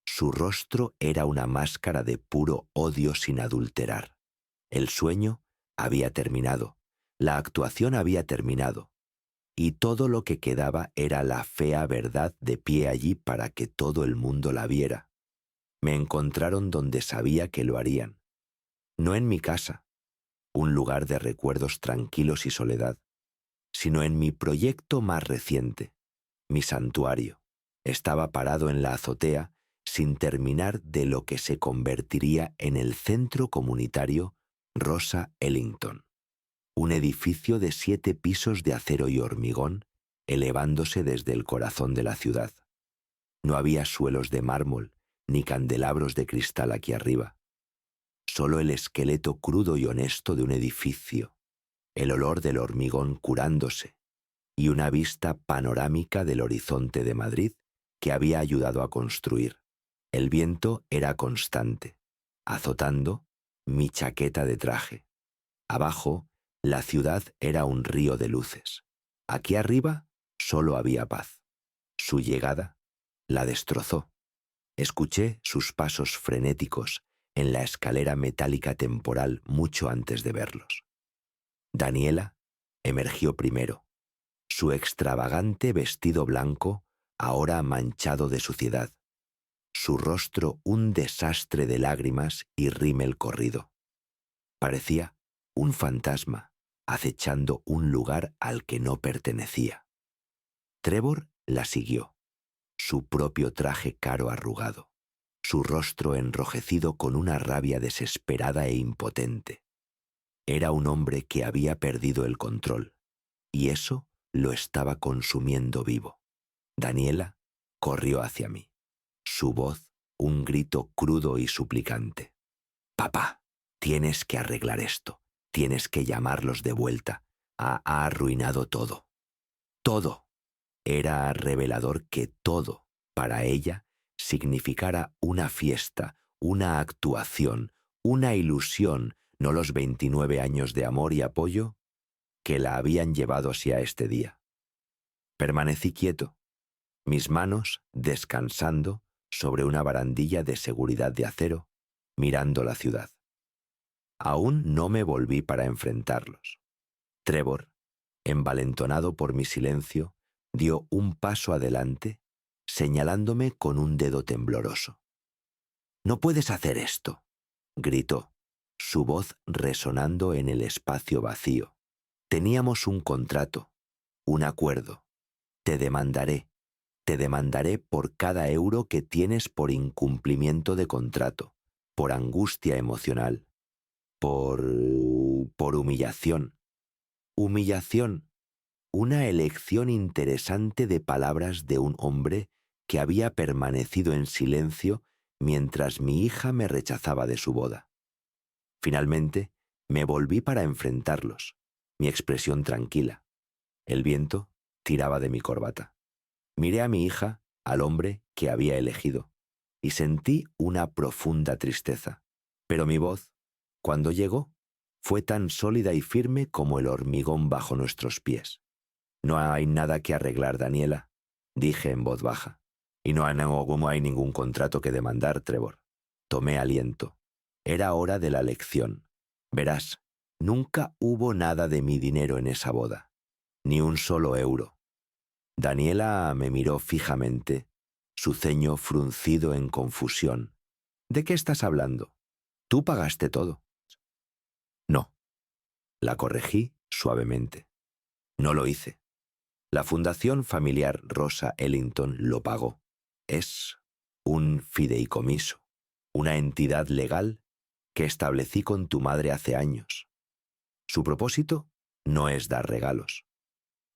Su rostro era una máscara de puro odio sin adulterar. El sueño había terminado, la actuación había terminado, y todo lo que quedaba era la fea verdad de pie allí para que todo el mundo la viera. Me encontraron donde sabía que lo harían. No en mi casa, un lugar de recuerdos tranquilos y soledad, sino en mi proyecto más reciente, mi santuario. Estaba parado en la azotea sin terminar de lo que se convertiría en el centro comunitario Rosa Ellington, un edificio de 7 pisos de acero y hormigón elevándose desde el corazón de la ciudad. No había suelos de mármol ni candelabros de cristal aquí arriba, solo el esqueleto crudo y honesto de un edificio, el olor del hormigón curándose y una vista panorámica del horizonte de Madrid que había ayudado a construir. El viento era constante, azotando mi chaqueta de traje. Abajo, la ciudad era un río de luces. Aquí arriba solo había paz. Su llegada la destrozó. Escuché sus pasos frenéticos en la escalera metálica temporal mucho antes de verlos. Daniela emergió primero, su extravagante vestido blanco ahora manchado de suciedad, su rostro un desastre de lágrimas y rímel corrido. Parecía un fantasma acechando un lugar al que no pertenecía. Trevor la siguió, su propio traje caro arrugado, su rostro enrojecido con una rabia desesperada e impotente. Era un hombre que había perdido el control, y eso lo estaba consumiendo vivo. Daniela corrió hacia mí, su voz un grito crudo y suplicante. «Papá, tienes que arreglar esto, tienes que llamarlos de vuelta. Ha arruinado todo. Todo». Era revelador que todo, para ella, significara una fiesta, una actuación, una ilusión, no los 29 años de amor y apoyo que la habían llevado hacia este día. Permanecí quieto, mis manos descansando sobre una barandilla de seguridad de acero, mirando la ciudad. Aún no me volví para enfrentarlos. Trevor, envalentonado por mi silencio, dio un paso adelante, señalándome con un dedo tembloroso. «No puedes hacer esto», gritó, su voz resonando en el espacio vacío. «Teníamos un contrato, un acuerdo. Te demandaré. Te demandaré por cada euro que tienes por incumplimiento de contrato, por angustia emocional, por... por humillación. Humillación, una elección interesante de palabras de un hombre que había permanecido en silencio mientras mi hija me rechazaba de su boda. Finalmente, me volví para enfrentarlos, mi expresión tranquila. El viento tiraba de mi corbata. Miré a mi hija, al hombre que había elegido, y sentí una profunda tristeza. Pero mi voz, cuando llegó, fue tan sólida y firme como el hormigón bajo nuestros pies. No hay nada que arreglar, Daniela, dije en voz baja. Y no hay ningún contrato que demandar, Trevor. Tomé aliento. Era hora de la lección. Verás, nunca hubo nada de mi dinero en esa boda, ni un solo euro. Daniela me miró fijamente, su ceño fruncido en confusión. ¿De qué estás hablando? Tú pagaste todo. No, la corregí suavemente. No lo hice. La Fundación Familiar Rosa Ellington lo pagó. Es un fideicomiso, una entidad legal que establecí con tu madre hace años. Su propósito no es dar regalos.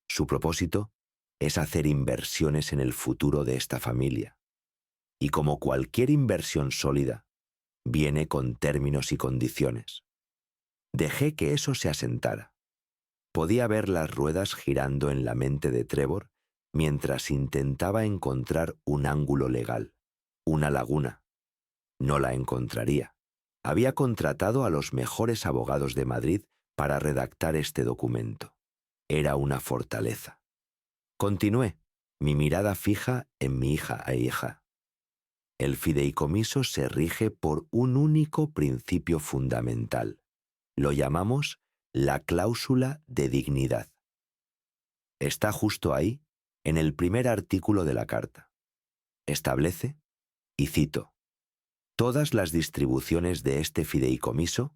Su propósito es hacer inversiones en el futuro de esta familia. Y como cualquier inversión sólida, viene con términos y condiciones. Dejé que eso se asentara. Podía ver las ruedas girando en la mente de Trevor mientras intentaba encontrar un ángulo legal, una laguna. No la encontraría. Había contratado a los mejores abogados de Madrid para redactar este documento. Era una fortaleza. Continué, mi mirada fija en mi hija e hija. El fideicomiso se rige por un único principio fundamental. Lo llamamos la cláusula de dignidad. Está justo ahí, en el primer artículo de la carta. Establece, y cito, todas las distribuciones de este fideicomiso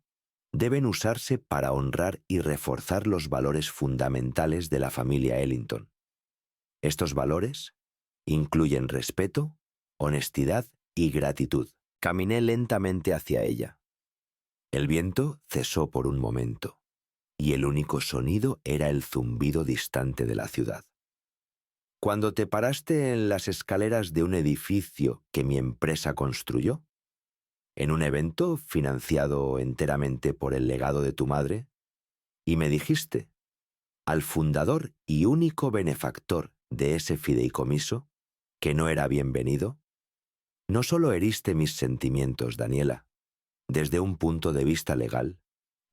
deben usarse para honrar y reforzar los valores fundamentales de la familia Ellington. Estos valores incluyen respeto, honestidad y gratitud. Caminé lentamente hacia ella. El viento cesó por un momento, y el único sonido era el zumbido distante de la ciudad. Cuando te paraste en las escaleras de un edificio que mi empresa construyó, en un evento financiado enteramente por el legado de tu madre, y me dijiste, al fundador y único benefactor de ese fideicomiso, que no era bienvenido, no solo heriste mis sentimientos, Daniela, desde un punto de vista legal,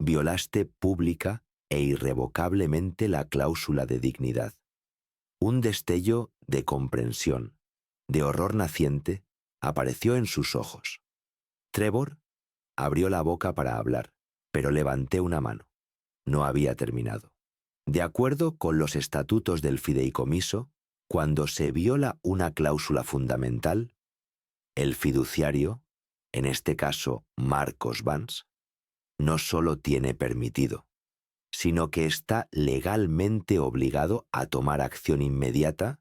violaste pública e irrevocablemente la cláusula de dignidad. Un destello de comprensión, de horror naciente, apareció en sus ojos. Trevor abrió la boca para hablar, pero levanté una mano. No había terminado. De acuerdo con los estatutos del fideicomiso, cuando se viola una cláusula fundamental, el fiduciario, en este caso Marcos Vance, no solo tiene permitido, sino que está legalmente obligado a tomar acción inmediata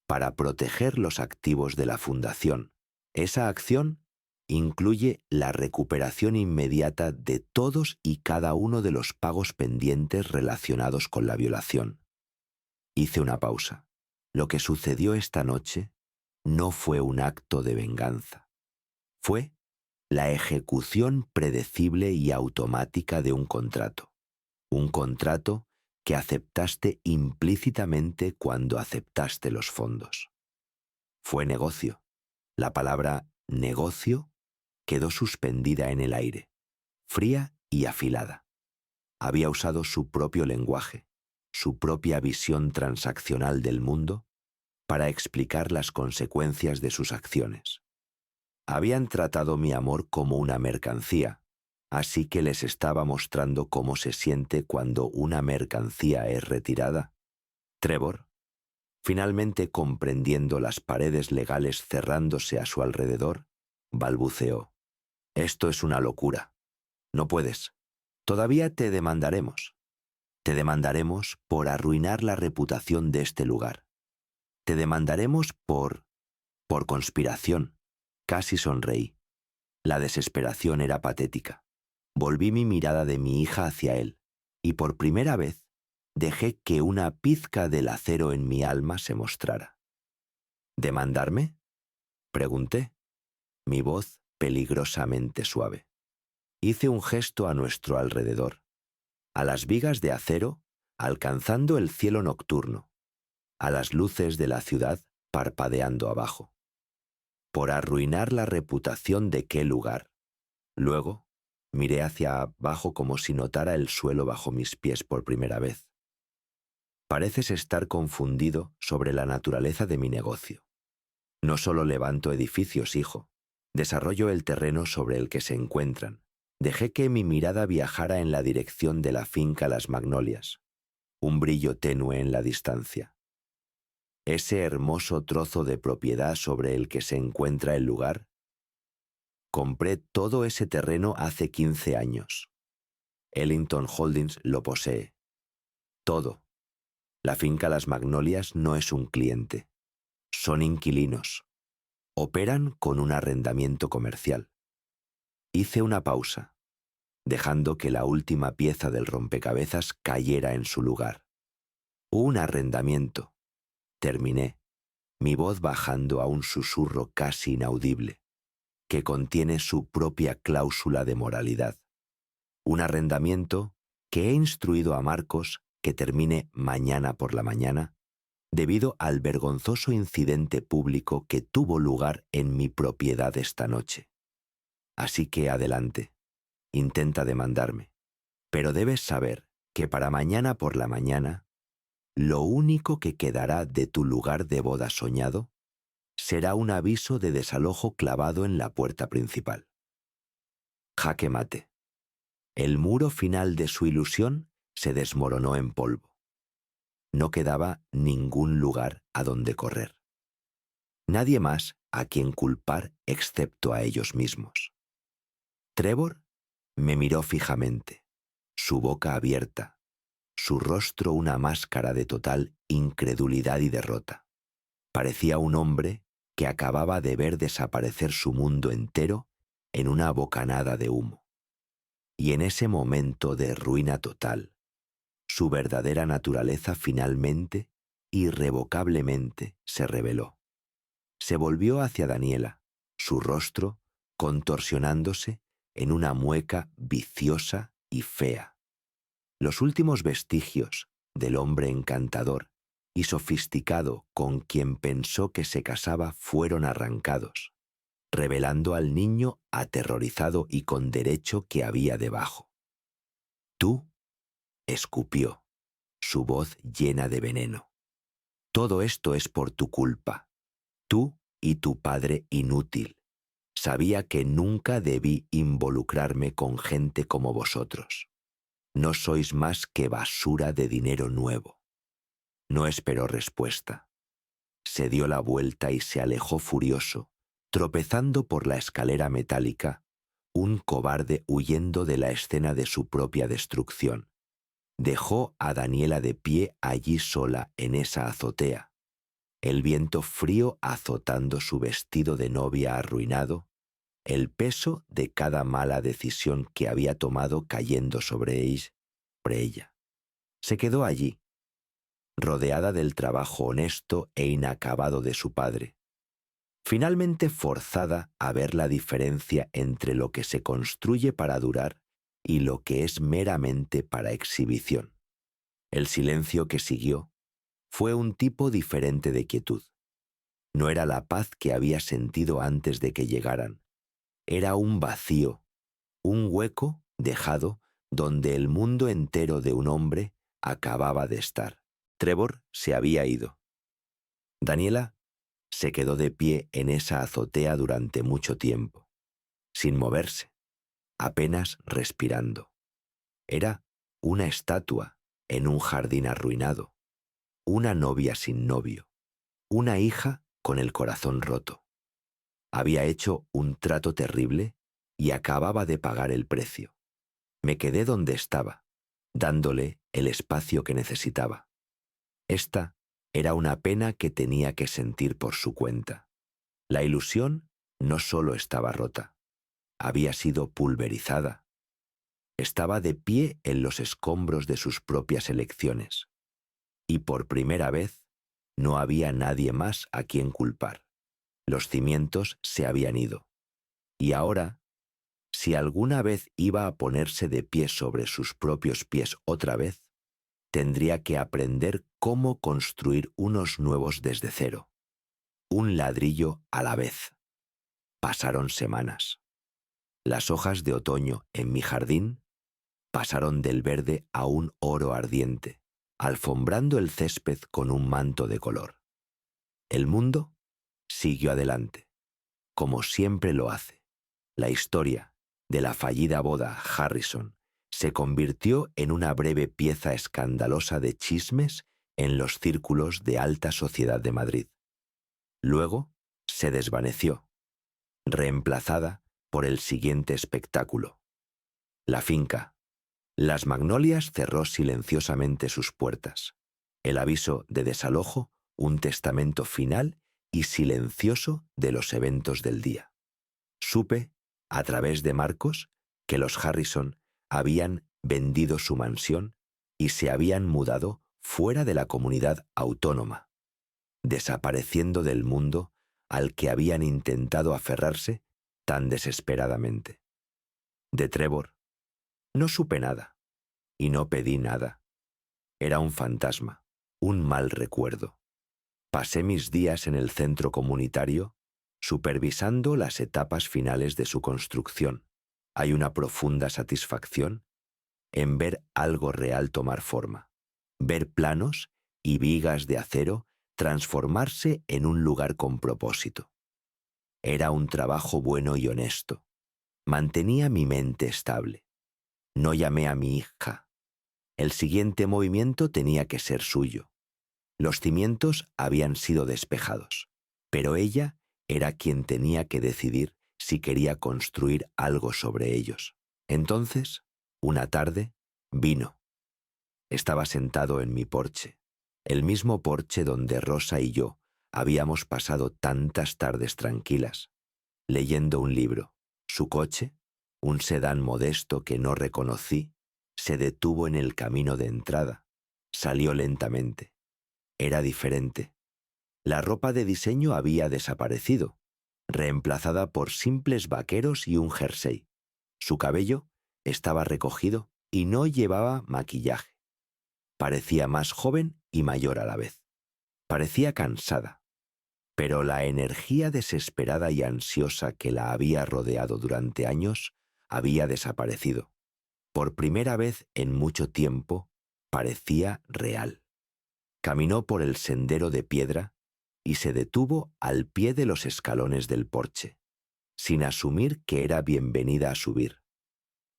para proteger los activos de la fundación. Esa acción incluye la recuperación inmediata de todos y cada uno de los pagos pendientes relacionados con la violación. Hice una pausa. Lo que sucedió esta noche no fue un acto de venganza. Fue la ejecución predecible y automática de un contrato. Un contrato que aceptaste implícitamente cuando aceptaste los fondos. Fue negocio. La palabra negocio quedó suspendida en el aire, fría y afilada. Había usado su propio lenguaje, su propia visión transaccional del mundo, para explicar las consecuencias de sus acciones. Habían tratado mi amor como una mercancía, así que les estaba mostrando cómo se siente cuando una mercancía es retirada. Trevor, finalmente comprendiendo las paredes legales cerrándose a su alrededor, balbuceó. Esto es una locura. No puedes. Todavía te demandaremos. Te demandaremos por arruinar la reputación de este lugar. Te demandaremos por conspiración. Casi sonreí. La desesperación era patética. Volví mi mirada de mi hija hacia él, y por primera vez dejé que una pizca del acero en mi alma se mostrara. ¿Demandarme?, pregunté, mi voz peligrosamente suave. Hice un gesto a nuestro alrededor, a las vigas de acero alcanzando el cielo nocturno, a las luces de la ciudad parpadeando abajo. Por arruinar la reputación de qué lugar. Luego miré hacia abajo como si notara el suelo bajo mis pies por primera vez. Pareces estar confundido sobre la naturaleza de mi negocio. No solo levanto edificios, hijo. Desarrollo el terreno sobre el que se encuentran. Dejé que mi mirada viajara en la dirección de la finca Las Magnolias, un brillo tenue en la distancia. Ese hermoso trozo de propiedad sobre el que se encuentra el lugar. Compré todo ese terreno hace 15 años. Ellington Holdings lo posee. Todo. La finca Las Magnolias no es un cliente. Son inquilinos. Operan con un arrendamiento comercial. Hice una pausa, dejando que la última pieza del rompecabezas cayera en su lugar. Un arrendamiento. Terminé, mi voz bajando a un susurro casi inaudible, que contiene su propia cláusula de moralidad. Un arrendamiento que he instruido a Marcos que termine mañana por la mañana, debido al vergonzoso incidente público que tuvo lugar en mi propiedad esta noche. Así que adelante, intenta demandarme, pero debes saber que para mañana por la mañana, lo único que quedará de tu lugar de boda soñado será un aviso de desalojo clavado en la puerta principal. Jaque mate. El muro final de su ilusión se desmoronó en polvo. No quedaba ningún lugar a donde correr. Nadie más a quien culpar excepto a ellos mismos. Trevor me miró fijamente, su boca abierta, su rostro una máscara de total incredulidad y derrota. Parecía un hombre que acababa de ver desaparecer su mundo entero en una bocanada de humo. Y en ese momento de ruina total, su verdadera naturaleza finalmente, irrevocablemente, se reveló. Se volvió hacia Daniela, su rostro contorsionándose en una mueca viciosa y fea. Los últimos vestigios del hombre encantador y sofisticado con quien pensó que se casaba fueron arrancados, revelando al niño aterrorizado y con derecho que había debajo. «Tú», escupió, su voz llena de veneno. «Todo esto es por tu culpa. Tú y tu padre inútil. Sabía que nunca debí involucrarme con gente como vosotros. No sois más que basura de dinero nuevo». No esperó respuesta. Se dio la vuelta y se alejó furioso, tropezando por la escalera metálica, un cobarde huyendo de la escena de su propia destrucción. Dejó a Daniela de pie allí sola en esa azotea, el viento frío azotando su vestido de novia arruinado, el peso de cada mala decisión que había tomado cayendo sobre ella. Se quedó allí, rodeada del trabajo honesto e inacabado de su padre, finalmente forzada a ver la diferencia entre lo que se construye para durar y lo que es meramente para exhibición. El silencio que siguió fue un tipo diferente de quietud. No era la paz que había sentido antes de que llegaran. Era un vacío, un hueco dejado donde el mundo entero de un hombre acababa de estar. Trevor se había ido. Daniela se quedó de pie en esa azotea durante mucho tiempo, sin moverse, apenas respirando. Era una estatua en un jardín arruinado, una novia sin novio, una hija con el corazón roto. Había hecho un trato terrible y acababa de pagar el precio. Me quedé donde estaba, dándole el espacio que necesitaba. Esta Era una pena que tenía que sentir por su cuenta. La ilusión no solo estaba rota, había sido pulverizada. Estaba de pie en los escombros de sus propias elecciones. Y por primera vez no había nadie más a quien culpar. Los cimientos se habían ido. Y ahora, si alguna vez iba a ponerse de pie sobre sus propios pies otra vez, tendría que aprender cómo construir unos nuevos desde cero, un ladrillo a la vez. Pasaron semanas. Las hojas de otoño en mi jardín pasaron del verde a un oro ardiente, alfombrando el césped con un manto de color. El mundo siguió adelante, como siempre lo hace. La historia de la fallida boda Harrison se convirtió en una breve pieza escandalosa de chismes en los círculos de alta sociedad de Madrid. Luego se desvaneció, reemplazada por el siguiente espectáculo. La finca. Las Magnolias cerró silenciosamente sus puertas. El aviso de desalojo, un testamento final y silencioso de los eventos del día. Supe, a través de Marcos, que los Harrison habían vendido su mansión y se habían mudado fuera de la comunidad autónoma, desapareciendo del mundo al que habían intentado aferrarse tan desesperadamente. De Trevor no supe nada y no pedí nada. Era un fantasma, un mal recuerdo. Pasé mis días en el centro comunitario supervisando las etapas finales de su construcción. Hay una profunda satisfacción en ver algo real tomar forma, ver planos y vigas de acero transformarse en un lugar con propósito. Era un trabajo bueno y honesto. Mantenía mi mente estable. No llamé a mi hija. El siguiente movimiento tenía que ser suyo. Los cimientos habían sido despejados, pero ella era quien tenía que decidir si quería construir algo sobre ellos. Entonces, una tarde, vino. Estaba sentado en mi porche, el mismo porche donde Rosa y yo habíamos pasado tantas tardes tranquilas, leyendo un libro. Su coche, un sedán modesto que no reconocí, se detuvo en el camino de entrada. Salió lentamente. Era diferente. La ropa de diseño había desaparecido, reemplazada por simples vaqueros y un jersey. Su cabello estaba recogido y no llevaba maquillaje. Parecía más joven y mayor a la vez. Parecía cansada, pero la energía desesperada y ansiosa que la había rodeado durante años había desaparecido. Por primera vez en mucho tiempo, parecía real. Caminó por el sendero de piedra y se detuvo al pie de los escalones del porche, sin asumir que era bienvenida a subir.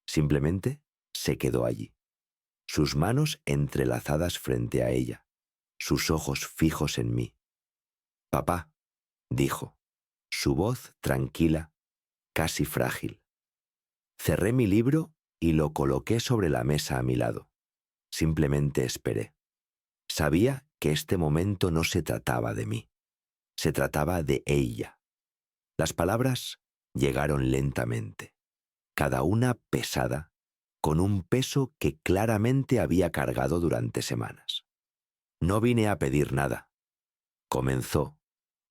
Simplemente se quedó allí, sus manos entrelazadas frente a ella, sus ojos fijos en mí. «Papá», dijo, su voz tranquila, casi frágil. Cerré mi libro y lo coloqué sobre la mesa a mi lado. Simplemente esperé. Sabía que este momento no se trataba de mí. Se trataba de ella. Las palabras llegaron lentamente, cada una pesada, con un peso que claramente había cargado durante semanas. «No vine a pedir nada», comenzó,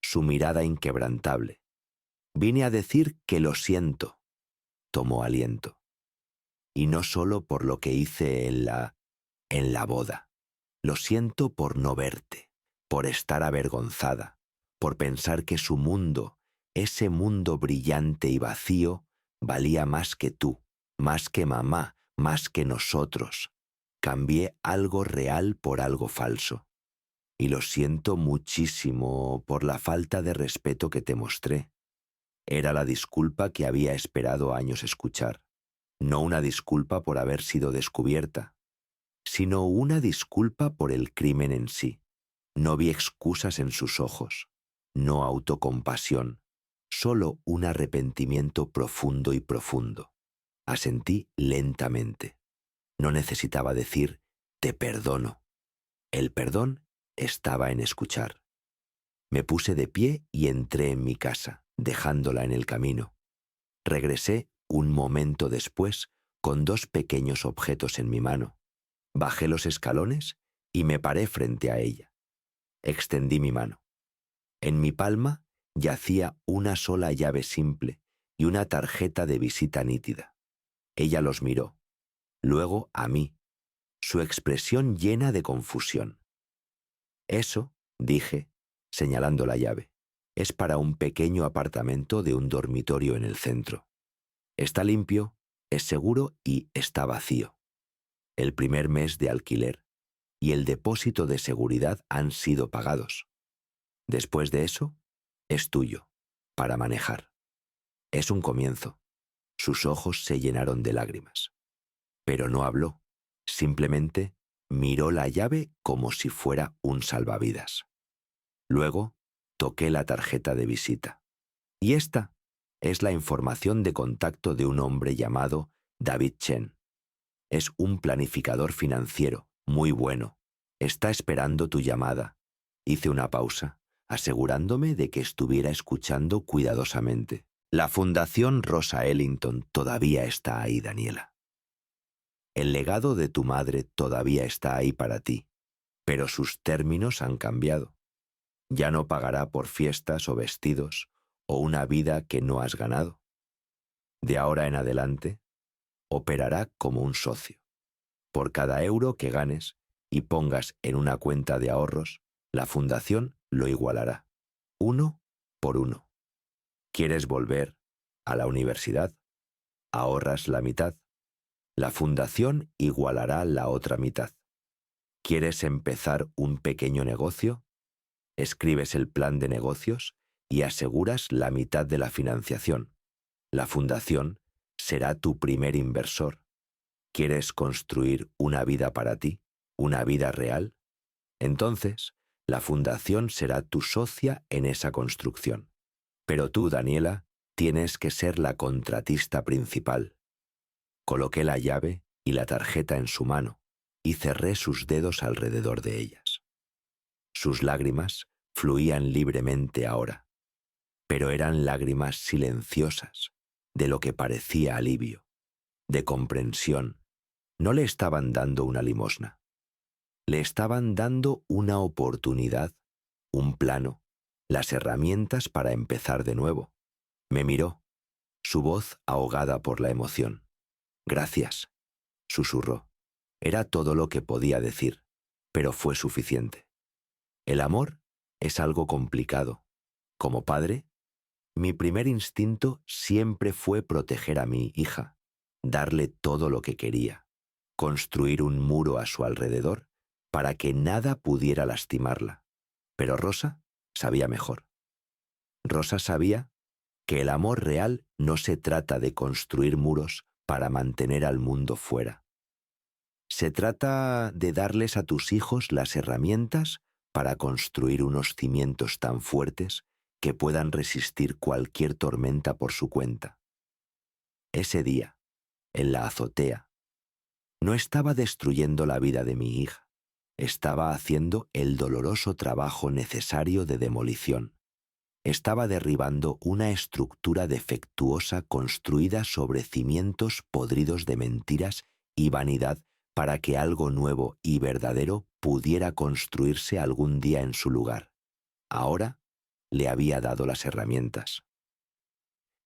su mirada inquebrantable. «Vine a decir que lo siento», tomó aliento. «Y no solo por lo que hice en la boda. Lo siento por no verte, por estar avergonzada, por pensar que su mundo, ese mundo brillante y vacío, valía más que tú, más que mamá, más que nosotros. Cambié algo real por algo falso. Y lo siento muchísimo por la falta de respeto que te mostré. Era la disculpa que había esperado años escuchar. No una disculpa por haber sido descubierta, sino una disculpa por el crimen en sí. No vi excusas en sus ojos, no autocompasión, solo un arrepentimiento profundo y profundo. Asentí lentamente. No necesitaba decir «te perdono». El perdón estaba en escuchar. Me puse de pie y entré en mi casa, dejándola en el camino. Regresé un momento después con 2 pequeños objetos en mi mano. Bajé los escalones y me paré frente a ella. Extendí mi mano. En mi palma yacía una sola llave simple y una tarjeta de visita nítida. Ella los miró, luego a mí, su expresión llena de confusión. Eso, dije, señalando la llave, es para un pequeño apartamento de un dormitorio en el centro. Está limpio, es seguro y está vacío. El primer mes de alquiler y el depósito de seguridad han sido pagados. Después de eso, es tuyo, para manejar. Es un comienzo. Sus ojos se llenaron de lágrimas. Pero no habló, simplemente miró la llave como si fuera un salvavidas. Luego, toqué la tarjeta de visita. Y esta es la información de contacto de un hombre llamado David Chen. Es un planificador financiero, muy bueno. Está esperando tu llamada. Hice una pausa, asegurándome de que estuviera escuchando cuidadosamente. La Fundación Rosa Ellington todavía está ahí, Daniela. El legado de tu madre todavía está ahí para ti, pero sus términos han cambiado. Ya no pagará por fiestas o vestidos o una vida que no has ganado. De ahora en adelante, operará como un socio. Por cada euro que ganes y pongas en una cuenta de ahorros, la fundación lo igualará, 1 por 1. ¿Quieres volver a la universidad? Ahorras la mitad. La fundación igualará la otra mitad. ¿Quieres empezar un pequeño negocio? Escribes el plan de negocios y aseguras la mitad de la financiación. La fundación será tu primer inversor. ¿Quieres construir una vida para ti? ¿Una vida real? Entonces, la fundación será tu socia en esa construcción. Pero tú, Daniela, tienes que ser la contratista principal. Coloqué la llave y la tarjeta en su mano y cerré sus dedos alrededor de ellas. Sus lágrimas fluían libremente ahora, pero eran lágrimas silenciosas, de lo que parecía alivio, de comprensión. No le estaban dando una limosna. Le estaban dando una oportunidad, un plano, las herramientas para empezar de nuevo. Me miró, su voz ahogada por la emoción. Gracias, susurró. Era todo lo que podía decir, pero fue suficiente. El amor es algo complicado. Como padre, mi primer instinto siempre fue proteger a mi hija, darle todo lo que quería, construir un muro a su alrededor para que nada pudiera lastimarla. Pero Rosa sabía mejor. Rosa sabía que el amor real no se trata de construir muros para mantener al mundo fuera. Se trata de darles a tus hijos las herramientas para construir unos cimientos tan fuertes que puedan resistir cualquier tormenta por su cuenta. Ese día, en la azotea, no estaba destruyendo la vida de mi hija, estaba haciendo el doloroso trabajo necesario de demolición. Estaba derribando una estructura defectuosa construida sobre cimientos podridos de mentiras y vanidad para que algo nuevo y verdadero pudiera construirse algún día en su lugar. Ahora le había dado las herramientas.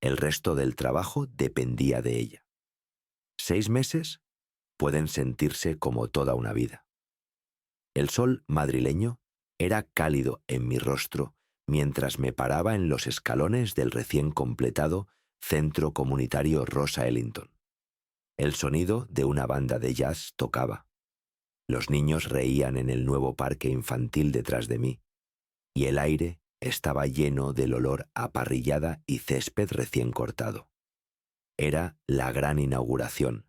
El resto del trabajo dependía de ella. 6 meses pueden sentirse como toda una vida. El sol madrileño era cálido en mi rostro mientras me paraba en los escalones del recién completado Centro Comunitario Rosa Ellington. El sonido de una banda de jazz tocaba. Los niños reían en el nuevo parque infantil detrás de mí, y el aire estaba lleno del olor a parrillada y césped recién cortado. Era la gran inauguración,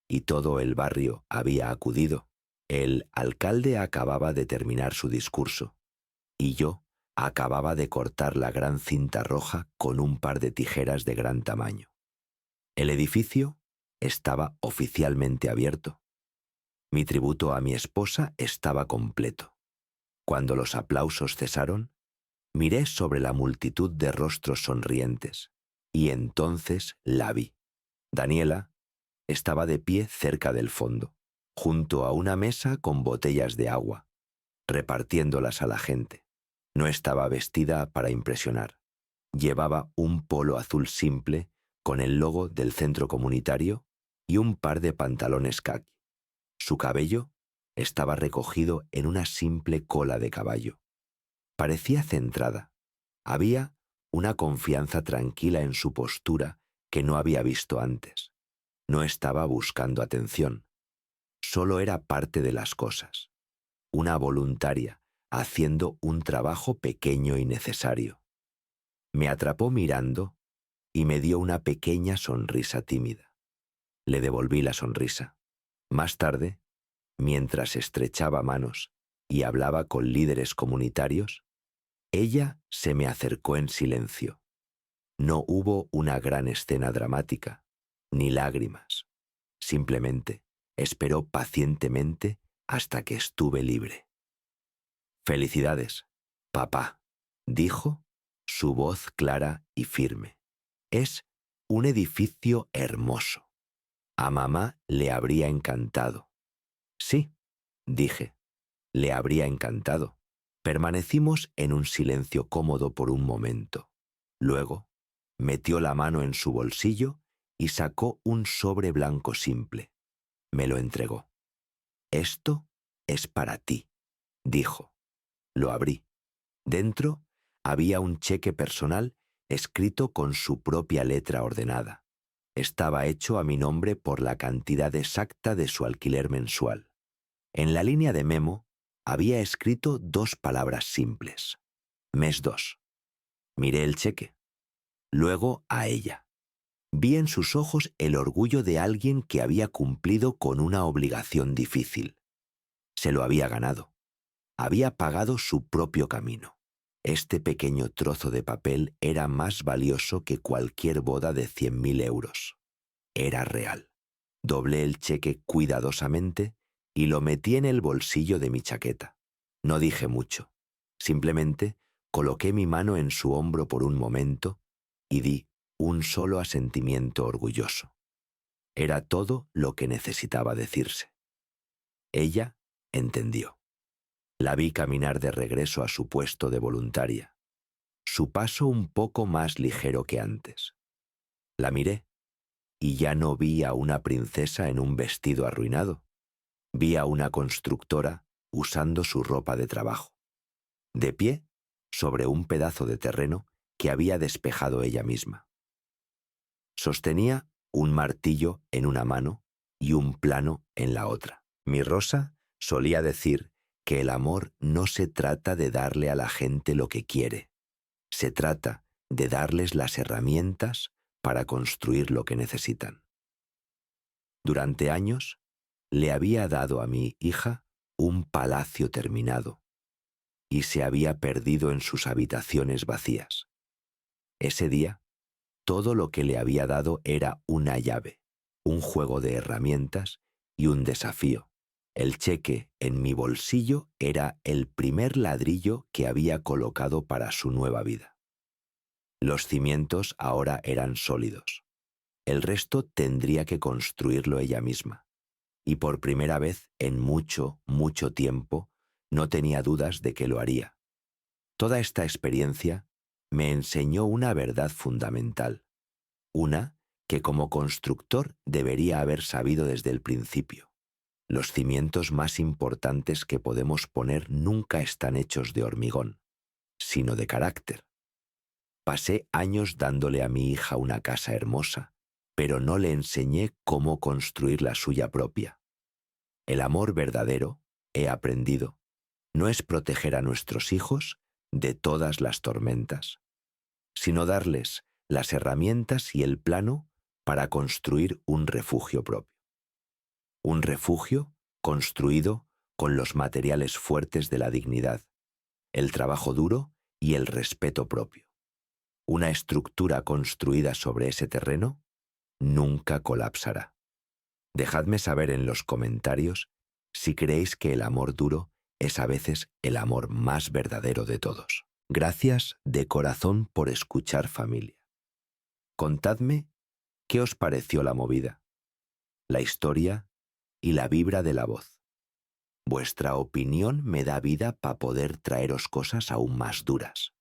y todo el barrio había acudido. El alcalde acababa de terminar su discurso, y yo acababa de cortar la gran cinta roja con un par de tijeras de gran tamaño. El edificio estaba oficialmente abierto. Mi tributo a mi esposa estaba completo. Cuando los aplausos cesaron, miré sobre la multitud de rostros sonrientes, y entonces la vi. Daniela estaba de pie cerca del fondo, junto a una mesa con botellas de agua, repartiéndolas a la gente. No estaba vestida para impresionar. Llevaba un polo azul simple con el logo del centro comunitario y un par de pantalones caqui. Su cabello estaba recogido en una simple cola de caballo. Parecía centrada. Había una confianza tranquila en su postura que no había visto antes. No estaba buscando atención. Solo era parte de las cosas. Una voluntaria haciendo un trabajo pequeño y necesario. Me atrapó mirando y me dio una pequeña sonrisa tímida. Le devolví la sonrisa. Más tarde, mientras estrechaba manos y hablaba con líderes comunitarios, ella se me acercó en silencio. No hubo una gran escena dramática, ni lágrimas. Simplemente esperó pacientemente hasta que estuve libre. «Felicidades, papá», dijo, su voz clara y firme. «Es un edificio hermoso. A mamá le habría encantado». «Sí», dije, «le habría encantado». Permanecimos en un silencio cómodo por un momento. Luego, metió la mano en su bolsillo y sacó un sobre blanco simple. Me lo entregó. «Esto es para ti», dijo. Lo abrí. Dentro había un cheque personal escrito con su propia letra ordenada. Estaba hecho a mi nombre por la cantidad exacta de su alquiler mensual. En la línea de memo había escrito 2 palabras simples. Mes 2. Miré el cheque. Luego a ella. Vi en sus ojos el orgullo de alguien que había cumplido con una obligación difícil. Se lo había ganado. Había pagado su propio camino. Este pequeño trozo de papel era más valioso que cualquier boda de 100.000 euros. Era real. Doblé el cheque cuidadosamente y lo metí en el bolsillo de mi chaqueta. No dije mucho. Simplemente coloqué mi mano en su hombro por un momento y di un solo asentimiento orgulloso. Era todo lo que necesitaba decirse. Ella entendió. La vi caminar de regreso a su puesto de voluntaria, su paso un poco más ligero que antes. La miré y ya no vi a una princesa en un vestido arruinado. Vi a una constructora usando su ropa de trabajo, de pie sobre un pedazo de terreno que había despejado ella misma. Sostenía un martillo en una mano y un plano en la otra. Mi Rosa solía decir que el amor no se trata de darle a la gente lo que quiere, se trata de darles las herramientas para construir lo que necesitan. Durante años, le había dado a mi hija un palacio terminado y se había perdido en sus habitaciones vacías. Ese día, todo lo que le había dado era una llave, un juego de herramientas y un desafío. El cheque en mi bolsillo era el primer ladrillo que había colocado para su nueva vida. Los cimientos ahora eran sólidos. El resto tendría que construirlo ella misma. Y por primera vez en mucho, mucho tiempo, no tenía dudas de que lo haría. Toda esta experiencia me enseñó una verdad fundamental, una que como constructor debería haber sabido desde el principio. Los cimientos más importantes que podemos poner nunca están hechos de hormigón, sino de carácter. Pasé años dándole a mi hija una casa hermosa, pero no le enseñé cómo construir la suya propia. El amor verdadero, he aprendido, no es proteger a nuestros hijos de todas las tormentas, sino darles las herramientas y el plano para construir un refugio propio. Un refugio construido con los materiales fuertes de la dignidad, el trabajo duro y el respeto propio. Una estructura construida sobre ese terreno nunca colapsará. Dejadme saber en los comentarios si creéis que el amor duro es a veces el amor más verdadero de todos. Gracias de corazón por escuchar, familia. Contadme qué os pareció la movida, la historia y la vibra de la voz. Vuestra opinión me da vida para poder traeros cosas aún más duras.